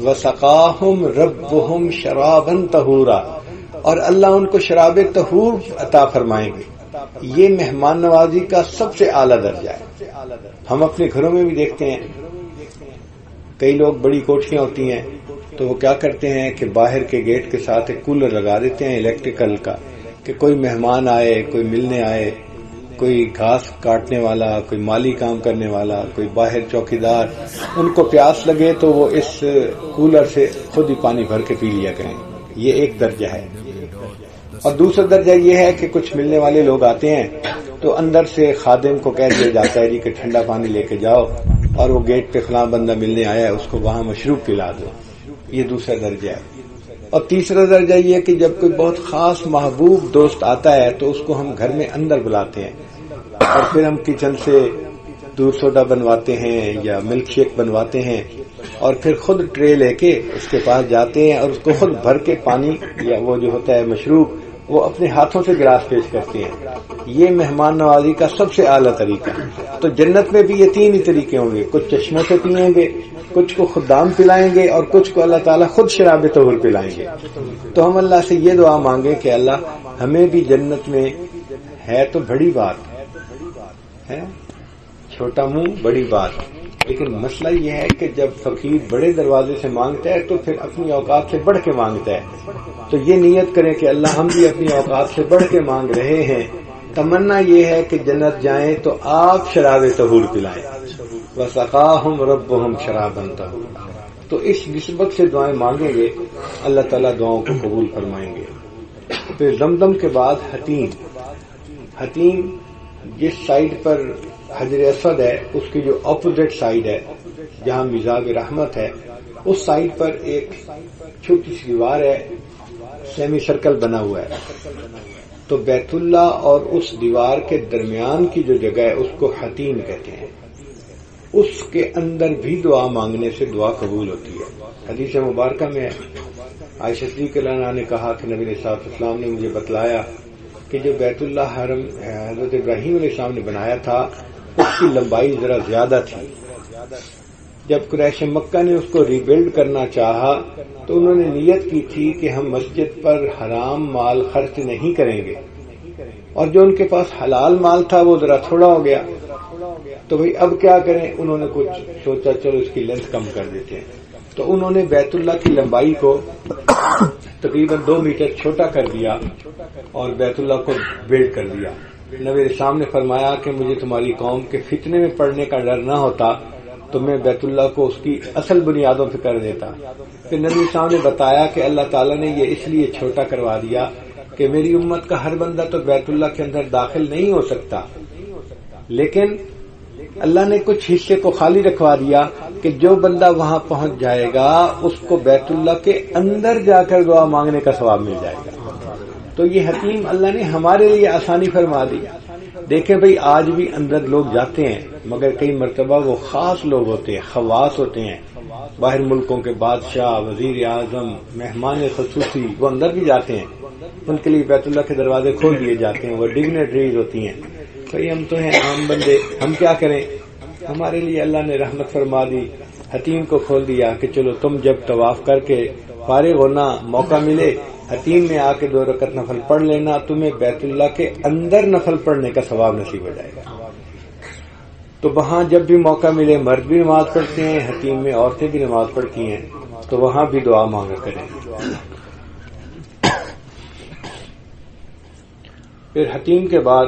وَسَقَاهُمْ رَبُّهُمْ شَرَابًا طَهُورًا، اور اللہ ان کو شراب طہور عطا فرمائیں گے. یہ مہمان نوازی کا سب سے اعلیٰ درجہ ہے. ہم اپنے گھروں میں بھی دیکھتے ہیں، کئی لوگ بڑی کوٹھیاں ہوتی ہیں تو وہ کیا کرتے ہیں کہ باہر کے گیٹ کے ساتھ ایک کولر لگا دیتے ہیں الیکٹریکل کا، کہ کوئی مہمان آئے، کوئی ملنے آئے، کوئی گھاس کاٹنے والا، کوئی مالی کام کرنے والا، کوئی باہر چوکیدار، ان کو پیاس لگے تو وہ اس کولر سے خود ہی پانی بھر کے پی لیا کریں. یہ ایک درجہ ہے. اور دوسرا درجہ یہ ہے کہ کچھ ملنے والے لوگ آتے ہیں تو اندر سے خادم کو کہہ دیا جاتا ہے کہ ٹھنڈا پانی لے کے جاؤ، اور وہ گیٹ پہ فلاں بندہ ملنے آیا ہے اس کو وہاں مشروب پلا دو. یہ دوسرا درجہ ہے. اور تیسرا درجہ یہ کہ جب کوئی بہت خاص محبوب دوست آتا ہے تو اس کو ہم گھر میں اندر بلاتے ہیں، اور پھر ہم کچن سے دودھ سوڈا بنواتے ہیں یا ملک شیک بنواتے ہیں، اور پھر خود ٹرے لے کے اس کے پاس جاتے ہیں اور اس کو خود بھر کے پانی یا وہ جو ہوتا ہے مشروب وہ اپنے ہاتھوں سے گلاس پیش کرتے ہیں. یہ مہمان نوازی کا سب سے اعلیٰ طریقہ ہے. تو جنت میں بھی یہ 3 ہی طریقے ہوں گے، کچھ چشموں سے پئیں گے، کچھ کو خدام پلائیں گے، اور کچھ کو اللہ تعالیٰ خود شراب طہور پلائیں گے. تو ہم اللہ سے یہ دعا مانگیں کہ اللہ ہمیں بھی جنت میں، ہے تو بڑی بات ہے، چھوٹا منہ بڑی بات، لیکن مسئلہ یہ ہے کہ جب فقیر بڑے دروازے سے مانگتا ہے تو پھر اپنی اوقات سے بڑھ کے مانگتا ہے. تو یہ نیت کریں کہ اللہ ہم بھی اپنی اوقات سے بڑھ کے مانگ رہے ہیں. تمنا یہ ہے کہ جنت جائیں تو آپ شراب طہور پلائیں. وَسَقَاهُمْ رَبُّهُمْ شَرَابًا طَهُورًا. تو اس نسبت سے دعائیں مانگیں گے، اللہ تعالیٰ دعاؤں کو قبول فرمائیں گے. پھر زمزم کے بعد حتیم جس سائڈ پر حجر اسود ہے اس کی جو اپوزٹ سائڈ ہے جہاں میزاب رحمت ہے، اس سائڈ پر ایک چھوٹی سی دیوار ہے، سیمی سرکل بنا ہوا ہے. تو بیت اللہ اور اس دیوار کے درمیان کی جو جگہ ہے اس کو حتیم کہتے ہیں. اس کے اندر بھی دعا مانگنے سے دعا قبول ہوتی ہے. حدیث مبارکہ میں عائشہ صدیقہ رضی اللہ عنہا نے کہا کہ نبی صلی اللہ علیہ وسلم نے مجھے بتلایا کہ جو بیت اللہ حرم حضرت ابراہیم علیہ السلام نے بنایا تھا اس کی لمبائی ذرا زیادہ تھی. جب قریش مکہ نے اس کو ری بلڈ کرنا چاہا تو انہوں نے نیت کی تھی کہ ہم مسجد پر حرام مال خرچ نہیں کریں گے، اور جو ان کے پاس حلال مال تھا وہ ذرا تھوڑا ہو گیا. تو بھئی اب کیا کریں؟ انہوں نے کچھ سوچا چلو اس کی لینتھ کم کر دیتے ہیں. تو انہوں نے بیت اللہ کی لمبائی کو تقریباً 2 میٹر چھوٹا کر دیا اور بیت اللہ کو بلڈ کر دیا. نبی اسلام نے فرمایا کہ مجھے تمہاری قوم کے فتنے میں پڑنے کا ڈر نہ ہوتا تو میں بیت اللہ کو اس کی اصل بنیادوں پہ کر دیتا. پھر نبی اسلام نے بتایا کہ اللہ تعالیٰ نے یہ اس لیے چھوٹا کروا دیا کہ میری امت کا ہر بندہ تو بیت اللہ کے اندر داخل نہیں ہو سکتا، لیکن اللہ نے کچھ حصے کو خالی رکھوا دیا کہ جو بندہ وہاں پہنچ جائے گا اس کو بیت اللہ کے اندر جا کر دعا مانگنے کا ثواب مل جائے گا. تو یہ حکیم اللہ نے ہمارے لیے آسانی فرما دی. دیکھیں بھئی آج بھی اندر لوگ جاتے ہیں مگر کئی مرتبہ وہ خاص لوگ ہوتے ہیں، خواص ہوتے ہیں، باہر ملکوں کے بادشاہ، وزیر اعظم، مہمان خصوصی، وہ اندر بھی جاتے ہیں. ان کے لیے بیت اللہ کے دروازے کھول دیے جاتے ہیں. وہ ڈگنیٹریز ہوتی ہیں. بھئی ہم تو ہیں عام بندے، ہم کیا کریں؟ ہمارے لیے اللہ نے رحمت فرما دی، حتیم کو کھول دیا کہ چلو تم جب طواف کر کے فارغ ہونا، موقع ملے حتیم میں آ کے 2 رکعت نفل پڑھ لینا، تمہیں بیت اللہ کے اندر نفل پڑھنے کا ثواب نصیب ہو جائے گا. تو وہاں جب بھی موقع ملے مرد بھی نماز پڑھتے ہیں، حتیم میں عورتیں بھی نماز پڑھتی ہیں، تو وہاں بھی دعا مانگا کریں. پھر حتیم کے بعد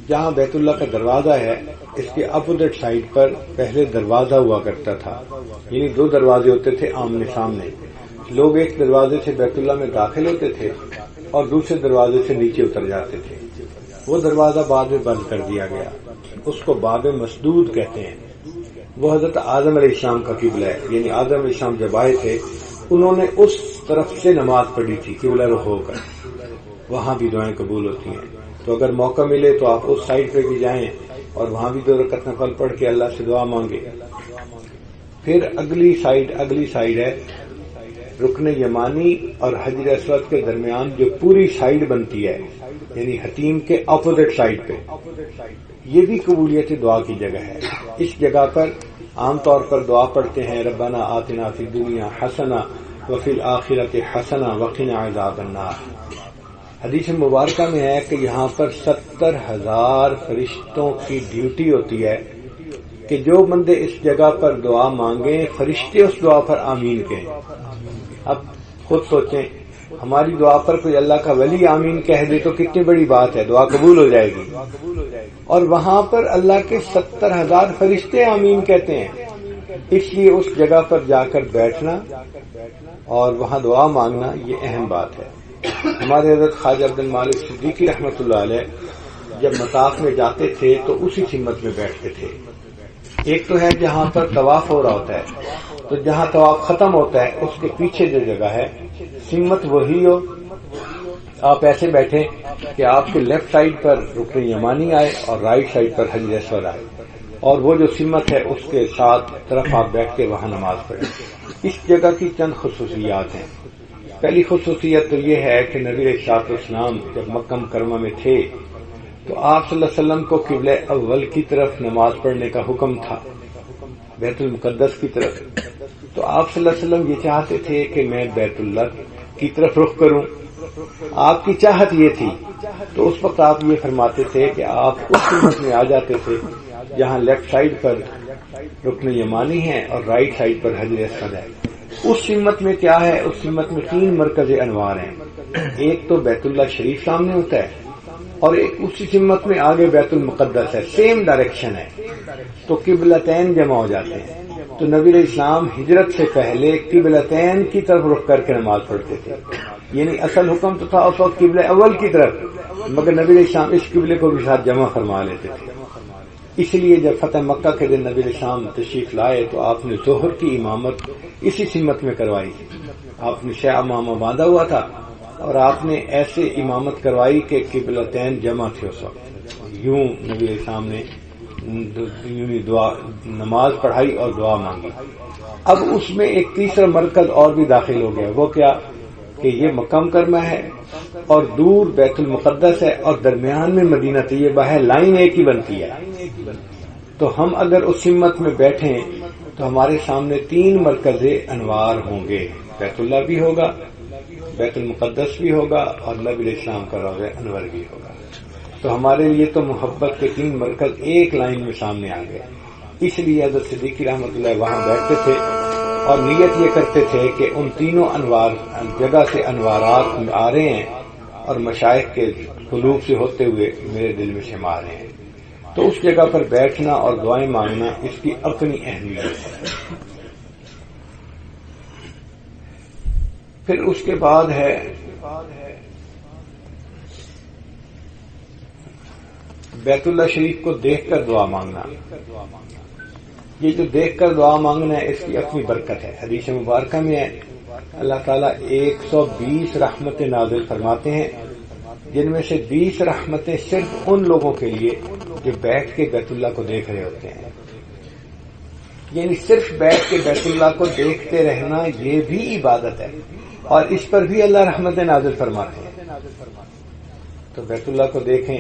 جہاں بیت اللہ کا دروازہ ہے اس کے اپوزٹ سائڈ پر پہلے دروازہ ہوا کرتا تھا، یعنی دو دروازے ہوتے تھے آمنے سامنے. لوگ ایک دروازے سے بیت اللہ میں داخل ہوتے تھے اور دوسرے دروازے سے نیچے اتر جاتے تھے. وہ دروازہ بعد میں بند کر دیا گیا، اس کو باب مسدود کہتے ہیں. وہ حضرت آدم علیہ السلام کا قبلہ ہے، یعنی آدم علیہ السلام جب آئے تھے انہوں نے اس طرف سے نماز پڑھی تھی قبلہ رخ ہو کر. وہاں بھی دعائیں قبول ہوتی ہیں. تو اگر موقع ملے تو آپ اس سائڈ پہ بھی جائیں اور وہاں بھی 2 رکعت نفل پڑھ کے اللہ سے دعا مانگے. پھر اگلی سائڈ ہے رکن یمانی اور حجر اسود کے درمیان جو پوری سائڈ بنتی ہے، یعنی حتیم کے اپوزٹ سائڈ پہ. یہ بھی قبولیت دعا کی جگہ ہے. اس جگہ پر عام طور پر دعا پڑھتے ہیں ربنا آتنا فی الدنیا حسنہ وفی الآخرۃ حسنہ وقنا عذاب النار. حدیث مبارکہ میں ہے کہ یہاں پر 70,000 فرشتوں کی ڈیوٹی ہوتی ہے کہ جو بندے اس جگہ پر دعا مانگیں فرشتے اس دعا پر آمین کہیں. اب خود سوچیں، ہماری دعا پر کوئی اللہ کا ولی آمین کہہ دے تو کتنی بڑی بات ہے، دعا قبول ہو جائے گی. اور وہاں پر اللہ کے 70,000 فرشتے آمین کہتے ہیں. اس لیے اس جگہ پر جا کر بیٹھنا اور وہاں دعا مانگنا یہ اہم بات ہے. ہمارے حضرت خواجہ عبد المالک صدیقی رحمۃ اللہ علیہ جب مطاف میں جاتے تھے تو اسی سمت میں بیٹھتے تھے. ایک تو ہے جہاں پر طواف ہو رہا ہوتا ہے، تو جہاں طواف ختم ہوتا ہے اس کے پیچھے جو جگہ ہے سمت وہی ہو. آپ ایسے بیٹھیں کہ آپ کے لیفٹ سائڈ پر رکن یمانی آئے اور رائٹ سائڈ پر حجر اسود آئے، اور وہ جو سمت ہے اس کے ساتھ طرف آپ بیٹھ کے وہاں نماز پڑھیں. اس جگہ کی چند خصوصیات ہیں. پہلی خصوصیت تو یہ ہے کہ نبی علیہ السلام جب مکہ مکرمہ میں تھے تو آپ صلی اللہ علیہ وسلم کو قبلہ اول کی طرف نماز پڑھنے کا حکم تھا، بیت المقدس کی طرف. تو آپ صلی اللہ علیہ وسلم یہ چاہتے تھے کہ میں بیت اللہ کی طرف رخ کروں، آپ کی چاہت یہ تھی. تو اس وقت آپ یہ فرماتے تھے کہ آپ اس سمت میں آ جاتے تھے جہاں لیفٹ سائڈ پر رکن یمانی ہے اور رائٹ سائڈ پر حجر اسود ہے. اس سمت میں کیا ہے؟ اس سمت میں 3 مرکز انوار ہیں. ایک تو بیت اللہ شریف سامنے ہوتا ہے اور ایک اسی سمت میں آگے بیت المقدس ہے، سیم ڈائریکشن ہے. تو قبلتین جمع ہو جاتے ہیں. تو نبی علیہ السلام ہجرت سے پہلے قبلتین کی طرف رخ کر کے نماز پڑھتے تھے. یعنی اصل حکم تو تھا اس وقت قبلہ اول کی طرف، مگر نبی علیہ السلام اس قبلے کو بھی ساتھ جمع فرما لیتے تھے. اس لیے جب فتح مکہ کے دن نبی علیہ السلام تشریف لائے تو آپ نے ظہر کی امامت اسی سمت میں کروائی. آپ نے شیعہ امامہ باندھا ہوا تھا اور آپ نے ایسے امامت کروائی کہ قبلتین جمع تھے اس وقت. یوں نبی علیہ السلام نے دعا نماز پڑھائی اور دعا مانگی. اب اس میں ایک تیسرا مرکز اور بھی داخل ہو گیا. وہ کیا کہ یہ مکہ مکرمہ ہے اور دور بیت المقدس ہے اور درمیان میں مدینہ طیبہ ہے، لائن ایک ہی بنتی ہے. تو ہم اگر اس سمت میں بیٹھیں تو ہمارے سامنے 3 مرکز انوار ہوں گے. بیت اللہ بھی ہوگا، بیت المقدس بھی ہوگا اور نبی علیہ السلام کا روضہ انور بھی ہوگا. تو ہمارے لیے تو محبت کے 3 مرکز ایک لائن میں سامنے آ گئے. اس لیے حضرت صدیقی رحمۃ اللہ وہاں بیٹھتے تھے اور نیت یہ کرتے تھے کہ ان تینوں انوار جگہ سے انوارات آ رہے ہیں اور مشائخ کے قلوب سے ہوتے ہوئے میرے دل میں سما رہے ہیں. تو اس جگہ پر بیٹھنا اور دعائیں مانگنا اس کی اپنی اہمیت ہے. پھر اس کے بعد ہے بیت اللہ شریف کو دیکھ کر دعا مانگنا. یہ جو دیکھ کر دعا مانگنا ہے اس کی اپنی برکت ہے. حدیث مبارکہ میں ہے اللہ تعالیٰ 120 رحمتیں نازل فرماتے ہیں، جن میں سے 20 رحمتیں صرف ان لوگوں کے لیے جو بیٹھ کے بیت اللہ کو دیکھ رہے ہوتے ہیں. یعنی صرف بیٹھ کے بیت اللہ کو دیکھتے رہنا یہ بھی عبادت ہے اور اس پر بھی اللہ رحمتیں نازل فرماتے ہیں. تو بیت اللہ کو دیکھیں.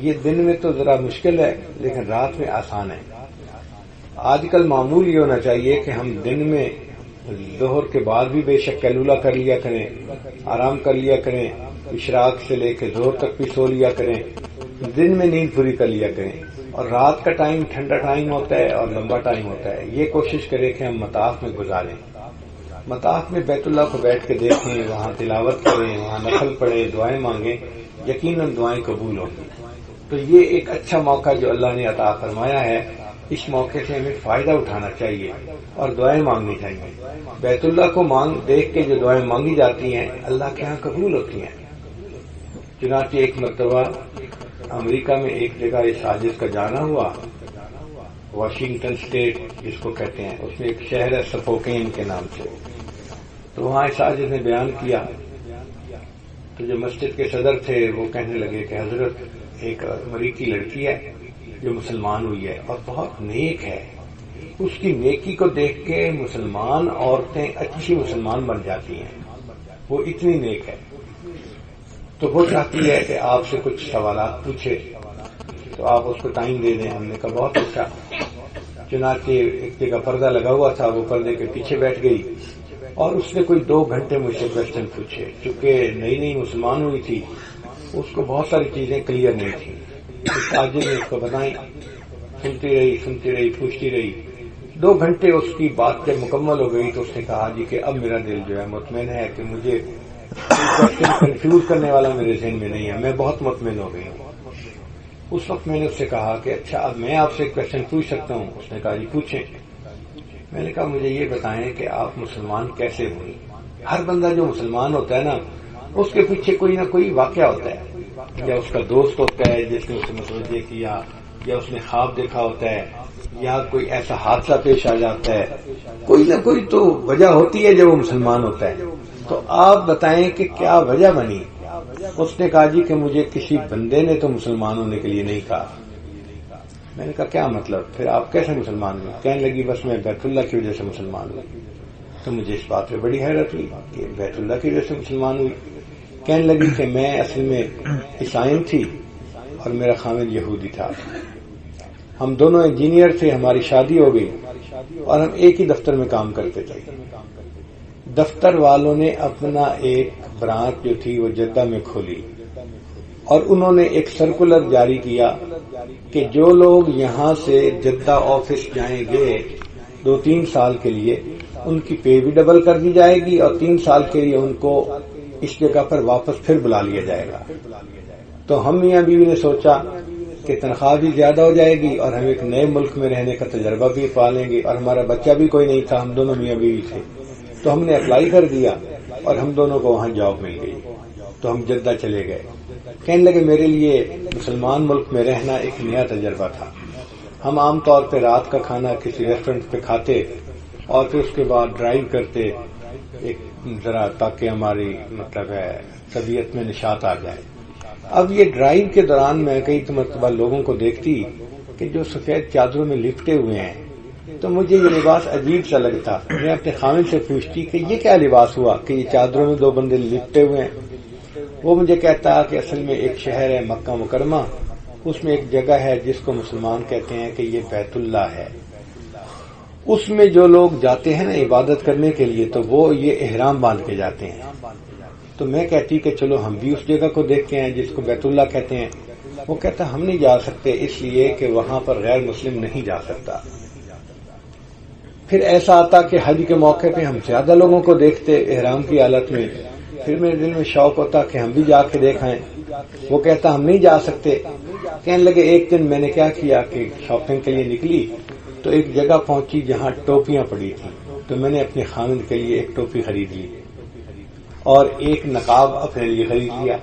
یہ دن میں تو ذرا مشکل ہے لیکن رات میں آسان ہے. آج کل معمول یہ ہونا چاہیے کہ ہم دن میں ظہر کے بعد بھی بے شک قیلولہ کر لیا کریں، آرام کر لیا کریں، اشراق سے لے کے ظہر تک بھی سو لیا کریں، دن میں نیند پوری کر لیا کریں. اور رات کا ٹائم ٹھنڈا ٹائم ہوتا ہے اور لمبا ٹائم ہوتا ہے. یہ کوشش کریں کہ ہم مطاف میں گزاریں. مطاف میں بیت اللہ کو بیٹھ کے دیکھیں، وہاں تلاوت کریں، وہاں نفل پڑھیں، دعائیں مانگیں. یقیناً دعائیں قبول ہوں گی. تو یہ ایک اچھا موقع جو اللہ نے عطا فرمایا ہے، اس موقع سے ہمیں فائدہ اٹھانا چاہیے اور دعائیں مانگنی چاہیے۔ بیت اللہ کو دیکھ کے جو دعائیں مانگی جاتی ہیں اللہ کے ہاں قبول ہوتی ہیں۔ چنانچہ ایک مرتبہ امریکہ میں ایک جگہ اس حاجت کا جانا ہوا، واشنگٹن اسٹیٹ جس کو کہتے ہیں، اس میں ایک شہر ہے سپوکین کے نام سے، تو وہاں اس حاجت نے بیان کیا تو جو مسجد کے صدر تھے وہ کہنے لگے کہ حضرت ایک امریکی لڑکی ہے جو مسلمان ہوئی ہے اور بہت نیک ہے، اس کی نیکی کو دیکھ کے مسلمان عورتیں اچھی مسلمان بن جاتی ہیں، وہ اتنی نیک ہے، تو وہ چاہتی ہے کہ آپ سے کچھ سوالات پوچھے، تو آپ اس کو ٹائم دے دیں۔ ہم نے کہا بہت اچھا۔ چنانچہ ایک جگہ پردہ لگا ہوا تھا، وہ پردے کے پیچھے بیٹھ گئی اور اس نے کوئی 2 گھنٹے مجھ سے کوشچن پوچھے۔ چونکہ نئی نئی مسلمان ہوئی تھی، اس کو بہت ساری چیزیں کلیئر نہیں تھیں، اس تاجر نے اس کو بتائیں، سنتی رہی پوچھتی رہی۔ 2 گھنٹے اس کی بات جب مکمل ہو گئی تو اس نے کہا جی کہ اب میرا دل جو ہے مطمئن ہے کہ مجھے کنفیوز کرنے والا میرے ذہن میں نہیں ہے، میں بہت مطمئن ہو گئی ہوں۔ اس وقت میں نے اس سے کہا کہ اچھا اب میں آپ سے ایک کوشچن پوچھ سکتا ہوں؟ اس نے کہا جی پوچھیں۔ میں نے کہا مجھے یہ بتائیں کہ آپ مسلمان کیسے ہوئی؟ ہر بندہ جو مسلمان ہوتا ہے نا، اس کے پیچھے کوئی نہ کوئی واقعہ ہوتا ہے، یا اس کا دوست ہوتا ہے جس نے اسے متوجہ کیا، یا اس نے خواب دیکھا ہوتا ہے، یا کوئی ایسا حادثہ پیش آ جاتا ہے، کوئی نہ کوئی تو وجہ ہوتی ہے جب وہ مسلمان ہوتا ہے۔ تو آپ بتائیں کہ کیا وجہ بنی؟ اس نے کہا جی کہ مجھے کسی بندے نے تو مسلمان ہونے کے لیے نہیں کہا۔ میں نے کہا کیا مطلب؟ پھر آپ کیسے مسلمان ہوئے؟ کہنے لگی بس میں بیت اللہ کی وجہ سے مسلمان ہوئی۔ تو مجھے اس بات پہ بڑی حیرت ہوئی کہ بیت اللہ کی وجہ سے مسلمان ہوئی۔ کہنے لگی کہ میں اصل میں عیسائن تھی اور میرا خاوند یہودی تھا، ہم دونوں انجینئر تھے، ہماری شادی ہو گئی اور ہم ایک ہی دفتر میں کام کرتے تھے۔ دفتر والوں نے اپنا ایک برانچ جو تھی وہ جدہ میں کھولی اور انہوں نے ایک سرکولر جاری کیا کہ جو لوگ یہاں سے جدہ آفس جائیں گے 2-3 سال کے لیے ان کی پے بھی ڈبل کر دی جائے گی اور 3 سال کے لیے ان کو اس جگہ پر واپس پھر بلا لیا جائے گا۔ تو ہم میاں بیوی نے سوچا کہ تنخواہ بھی زیادہ ہو جائے گی اور ہم ایک نئے ملک میں رہنے کا تجربہ بھی پا لیں گے، اور ہمارا بچہ بھی کوئی نہیں تھا، ہم دونوں میاں بیوی تھے۔ تو ہم نے اپلائی کر دیا اور ہم دونوں کو وہاں جاب مل گئی، تو ہم جدہ چلے گئے۔ کہنے لگے میرے لیے مسلمان ملک میں رہنا ایک نیا تجربہ تھا۔ ہم عام طور پہ رات کا کھانا کسی ریسٹورنٹ پہ کھاتے اور پھر اس کے بعد ڈرائیو کرتے ایک ذرا تاکہ ہماری مطلب ہے طبیعت میں نشاط آ جائے۔ اب یہ ڈرائیو کے دوران میں کئی مرتبہ لوگوں کو دیکھتی کہ جو سفید چادروں میں لپٹے ہوئے ہیں، تو مجھے یہ لباس عجیب سا لگتا۔ میں اپنے خاوند سے پوچھتی کہ یہ کیا لباس ہوا کہ یہ چادروں میں 2 بندے لپٹے ہوئے ہیں؟ وہ مجھے کہتا کہ اصل میں ایک شہر ہے مکہ مکرمہ، اس میں ایک جگہ ہے جس کو مسلمان کہتے ہیں کہ یہ بیت اللہ ہے، اس میں جو لوگ جاتے ہیں نا عبادت کرنے کے لیے تو وہ یہ احرام باندھ کے جاتے ہیں۔ تو میں کہتی کہ چلو ہم بھی اس جگہ کو دیکھتے ہیں جس کو بیت اللہ کہتے ہیں۔ وہ کہتا ہم نہیں جا سکتے اس لیے کہ وہاں پر غیر مسلم نہیں جا سکتا۔ پھر ایسا آتا کہ حج کے موقع پہ ہم زیادہ لوگوں کو دیکھتے احرام کی حالت میں، پھر میرے دل میں شوق ہوتا کہ ہم بھی جا کے دیکھائیں۔ وہ کہتا ہم نہیں جا سکتے۔ کہنے لگے ایک دن میں نے کیا کیا کہ شاپنگ کے لیے نکلی تو ایک جگہ پہنچی جہاں ٹوپیاں پڑی تھیں، تو میں نے اپنے خاوند کے لیے ایک ٹوپی خرید لی اور ایک نقاب اپنے لیے خرید لیا۔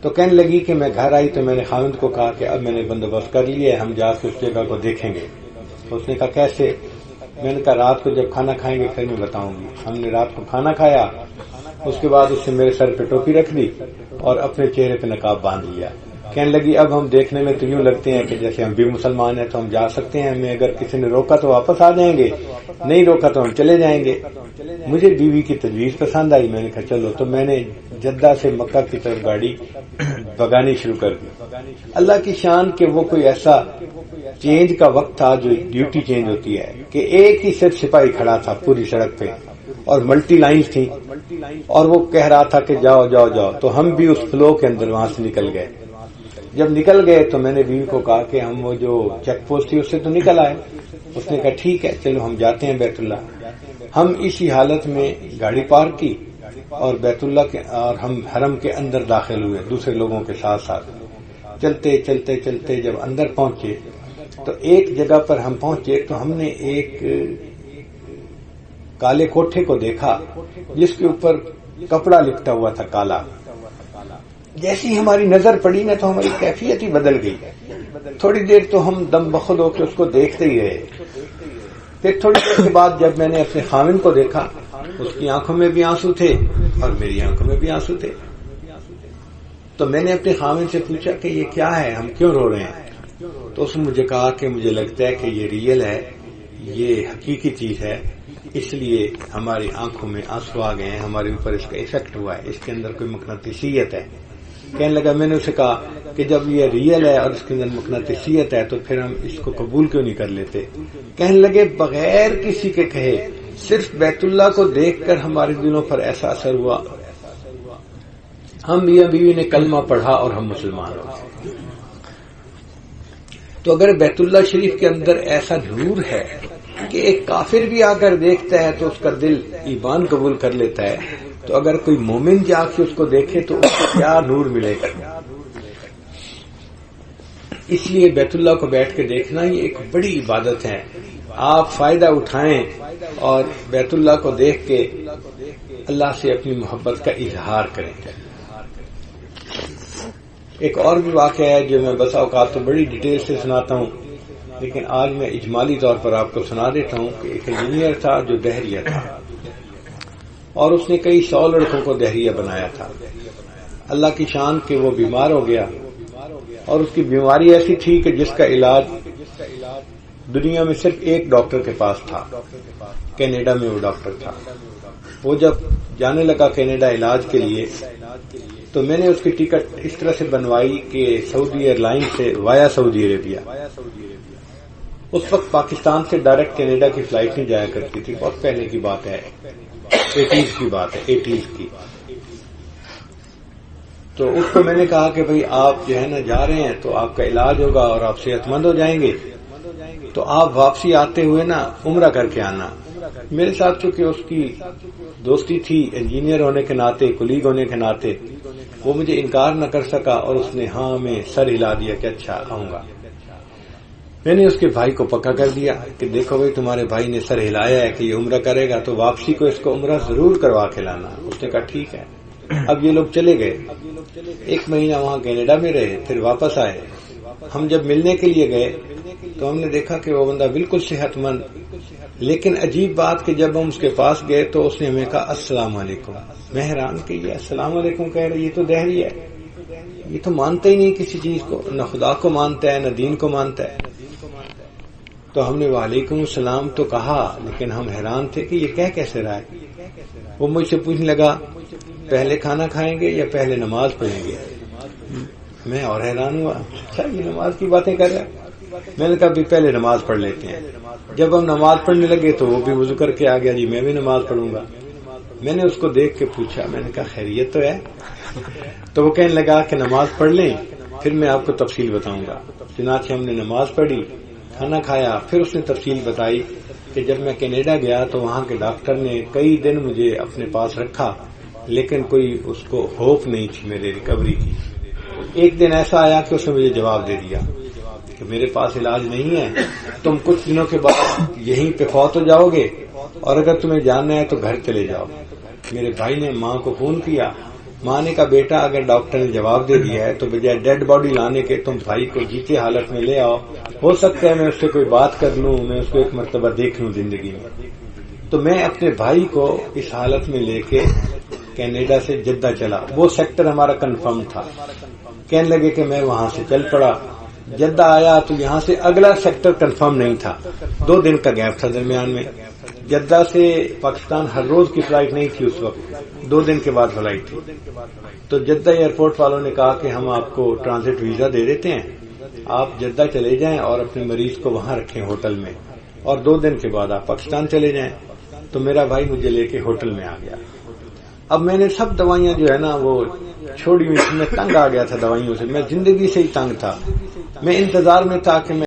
تو کہنے لگی کہ میں گھر آئی تو میں نے خاوند کو کہا کہ اب میں نے بندوبست کر لیا ہے، ہم جا کے اس جگہ کو دیکھیں گے۔ اس نے کہا کیسے؟ میں نے کہا رات کو جب کھانا کھائیں گے پھر میں بتاؤں گی۔ ہم نے رات کو کھانا کھایا، اس کے بعد اس نے میرے سر پہ ٹوپی رکھ دی اور اپنے چہرے پہ نقاب باندھ لیا۔ کہنے لگی اب ہم دیکھنے میں تو یوں لگتے ہیں کہ جیسے ہم بھی مسلمان ہیں، تو ہم جا سکتے ہیں، ہمیں اگر کسی نے روکا تو واپس آ جائیں گے، نہیں روکا تو ہم چلے جائیں گے۔ مجھے بیوی کی تجویز پسند آئی، میں نے کہا چلو، تو میں نے جدہ سے مکہ کی طرف گاڑی بگانی شروع کر دی۔ اللہ کی شان کہ وہ کوئی ایسا چینج کا وقت تھا جو ڈیوٹی چینج ہوتی ہے کہ ایک ہی صرف سپاہی کھڑا تھا پوری سڑک پہ اور ملٹی لائنز تھیں، اور وہ کہہ رہا تھا کہ جاؤ جاؤ جاؤ، تو ہم بھی اس فلو کے اندر وہاں سے نکل گئے۔ جب نکل گئے تو میں نے بیوی کو کہا کہ ہم وہ جو چیک پوسٹ تھی اس سے تو نکل آئے۔ اس نے کہا ٹھیک ہے چلو ہم جاتے ہیں بیت اللہ۔ ہم اسی حالت میں گاڑی پارک کی اور بیت اللہ کے اور ہم حرم کے اندر داخل ہوئے دوسرے لوگوں کے ساتھ ساتھ۔ چلتے چلتے چلتے جب اندر پہنچے تو ایک جگہ پر ہم پہنچے تو ہم نے ایک کالے کوٹھے کو دیکھا جس کے اوپر کپڑا لپٹا ہوا تھا کالا. جیسی ہماری نظر پڑی نا تو ہماری کیفیت ہی بدل گئی. تھوڑی دیر تو ہم دم بخود ہو کے اس کو دیکھتے ہی رہے. پھر تھوڑی دیر کے بعد جب میں نے اپنے خاوند کو دیکھا اس کی آنکھوں میں بھی آنسو تھے اور میری آنکھوں میں بھی آنسو تھے. تو میں نے اپنے خاوند سے پوچھا کہ یہ کیا ہے, ہم کیوں رو رہے ہیں؟ تو اس نے مجھے کہا کہ مجھے لگتا ہے کہ یہ ریئل ہے, یہ حقیقی چیز ہے, اس لیے ہماری آنکھوں میں آنسو آ گئے ہیں, ہمارے اوپر اس کا ایفیکٹ ہوا ہے, اس کے اندر کوئی مقناطیسیت ہے. کہنے لگا میں نے اسے کہا کہ جب یہ ریئل ہے اور اس کے اندر مقناطیسیت ہے تو پھر ہم اس کو قبول کیوں نہیں کر لیتے؟ کہنے لگے بغیر کسی کے کہے صرف بیت اللہ کو دیکھ کر ہمارے دلوں پر ایسا اثر ہوا, ہم میاں بیوی نے کلمہ پڑھا اور ہم مسلمان ہو گئے. تو اگر بیت اللہ شریف کے اندر ایسا نور ہے کہ ایک کافر بھی آ کر دیکھتا ہے تو اس کا دل ایمان قبول کر لیتا ہے, تو اگر کوئی مومن جا کے اس کو دیکھے تو اس کو کیا نور ملے گا. اس لیے بیت اللہ کو بیٹھ کے دیکھنا یہ ایک بڑی عبادت ہے. آپ فائدہ اٹھائیں اور بیت اللہ کو دیکھ کے اللہ سے اپنی محبت کا اظہار کریں. ایک اور بھی واقعہ ہے جو میں بسا اوقات تو بڑی ڈیٹیل سے سناتا ہوں, لیکن آج میں اجمالی طور پر آپ کو سنا دیتا ہوں کہ ایک انجینئر تھا جو دہریہ تھا اور اس نے کئی 100 لڑکوں کو دہریہ بنایا تھا. اللہ کی شان کہ وہ بیمار ہو گیا اور اس کی بیماری ایسی تھی کہ جس کا علاج دنیا میں صرف ایک ڈاکٹر کے پاس تھا, کینیڈا میں وہ ڈاکٹر تھا. وہ جب جانے لگا کینیڈا علاج کے لیے تو میں نے اس کی ٹکٹ اس طرح سے بنوائی کہ سعودی ایئر لائن سے وایا سعودی عربیہ. اس وقت پاکستان سے ڈائریکٹ کینیڈا کی فلائٹ نہیں جایا کرتی تھی, بہت پہلے کی بات ہے, 80s کی بات ہے, 80s کی. تو اس کو میں نے کہا کہ بھئی آپ جو ہے نا جا رہے ہیں تو آپ کا علاج ہوگا اور آپ صحت مند ہو جائیں گے, تو آپ واپسی آتے ہوئے نا عمرہ کر کے آنا. میرے ساتھ چونکہ اس کی دوستی تھی انجینئر ہونے کے ناطے, کولیگ ہونے کے ناطے, وہ مجھے انکار نہ کر سکا اور اس نے ہاں میں سر ہلا دیا کہ اچھا آؤں گا. میں نے اس کے بھائی کو پکا کر دیا کہ دیکھو بھائی تمہارے بھائی نے سر ہلایا ہے کہ یہ عمرہ کرے گا تو واپسی کو اس کو عمرہ ضرور کروا کے لانا. اس نے کہا ٹھیک ہے. اب یہ لوگ چلے گئے, 1 مہینہ وہاں کینیڈا میں رہے, پھر واپس آئے. ہم جب ملنے کے لیے گئے تو ہم نے دیکھا کہ وہ بندہ بالکل صحت مند, لیکن عجیب بات کہ جب ہم اس کے پاس گئے تو اس نے ہمیں کہا السلام علیکم. میں حیران کہ یہ السلام علیکم کہہ رہے, یہ تو دہری ہے, یہ تو مانتا ہی نہیں کسی چیز کو, نہ خدا کو مانتا ہے نہ دین کو مانتا ہے. تو ہم نے وعلیکم السلام تو کہا, لیکن ہم حیران تھے کہ یہ کہہ کیسے رہا ہے. وہ مجھ سے پوچھنے لگا پہلے کھانا کھائیں گے یا پہلے نماز پڑھیں گے. میں اور حیران ہوا, اچھا یہ نماز کی باتیں کر رہا ہے. میں نے کہا بھی پہلے نماز پڑھ لیتے ہیں. جب ہم نماز پڑھنے لگے تو وہ بھی وضو کر کے آ گیا, جی میں بھی نماز پڑھوں گا. میں نے اس کو دیکھ کے پوچھا, میں نے کہا خیریت تو ہے؟ تو وہ کہنے لگا کہ نماز پڑھ لیں پھر میں آپ کو تفصیل بتاؤں گا. چنانچہ ہم نے نماز پڑھی, کھانا کھایا, پھر اس نے تفصیل بتائی کہ جب میں کینیڈا گیا تو وہاں کے ڈاکٹر نے کئی دن مجھے اپنے پاس رکھا, لیکن کوئی اس کو ہوپ نہیں تھی میرے ریکوری کی. ایک دن ایسا آیا کہ اس نے مجھے جواب دے دیا کہ میرے پاس علاج نہیں ہے, تم کچھ دنوں کے بعد یہیں پہ فوت ہو جاؤ گے, اور اگر تمہیں جاننا ہے تو گھر چلے جاؤ. میرے بھائی نے ماں کو فون کیا, ماں نے کہا بیٹا اگر ڈاکٹر نے جواب دے دیا ہے تو بجائے ڈیڈ باڈی لانے کے تم بھائی کو جیتے حالت میں لے آؤ, ہو سکتا ہے میں اس سے کوئی بات کر لوں, میں اس کو ایک مرتبہ دیکھ لوں زندگی میں. تو میں اپنے بھائی کو اس حالت میں لے کے کینیڈا سے جدہ چلا. وہ سیکٹر ہمارا کنفرم تھا. کہنے لگے کہ میں وہاں سے چل پڑا, جدہ آیا تو یہاں سے اگلا سیکٹر کنفرم نہیں تھا, 2 دن کا گیپ تھا درمیان میں. جدہ سے پاکستان ہر روز کی فلائٹ نہیں تھی اس وقت, 2 دن کے بعد فلائٹ تھی. تو جدہ ایئرپورٹ والوں نے کہا کہ ہم آپ کو ٹرانزٹ ویزا دے دیتے ہیں, آپ جدہ چلے جائیں اور اپنے مریض کو وہاں رکھیں ہوٹل میں, اور 2 دن کے بعد آپ پاکستان چلے جائیں. تو میرا بھائی مجھے لے کے ہوٹل میں آ گیا. اب میں نے سب دوائیاں جو ہے نا وہ چھوڑی ہوئی تھی, میں تنگ آ گیا تھا دوائیوں سے, میں زندگی سے ہی تنگ تھا. میں انتظار میں تھا کہ میں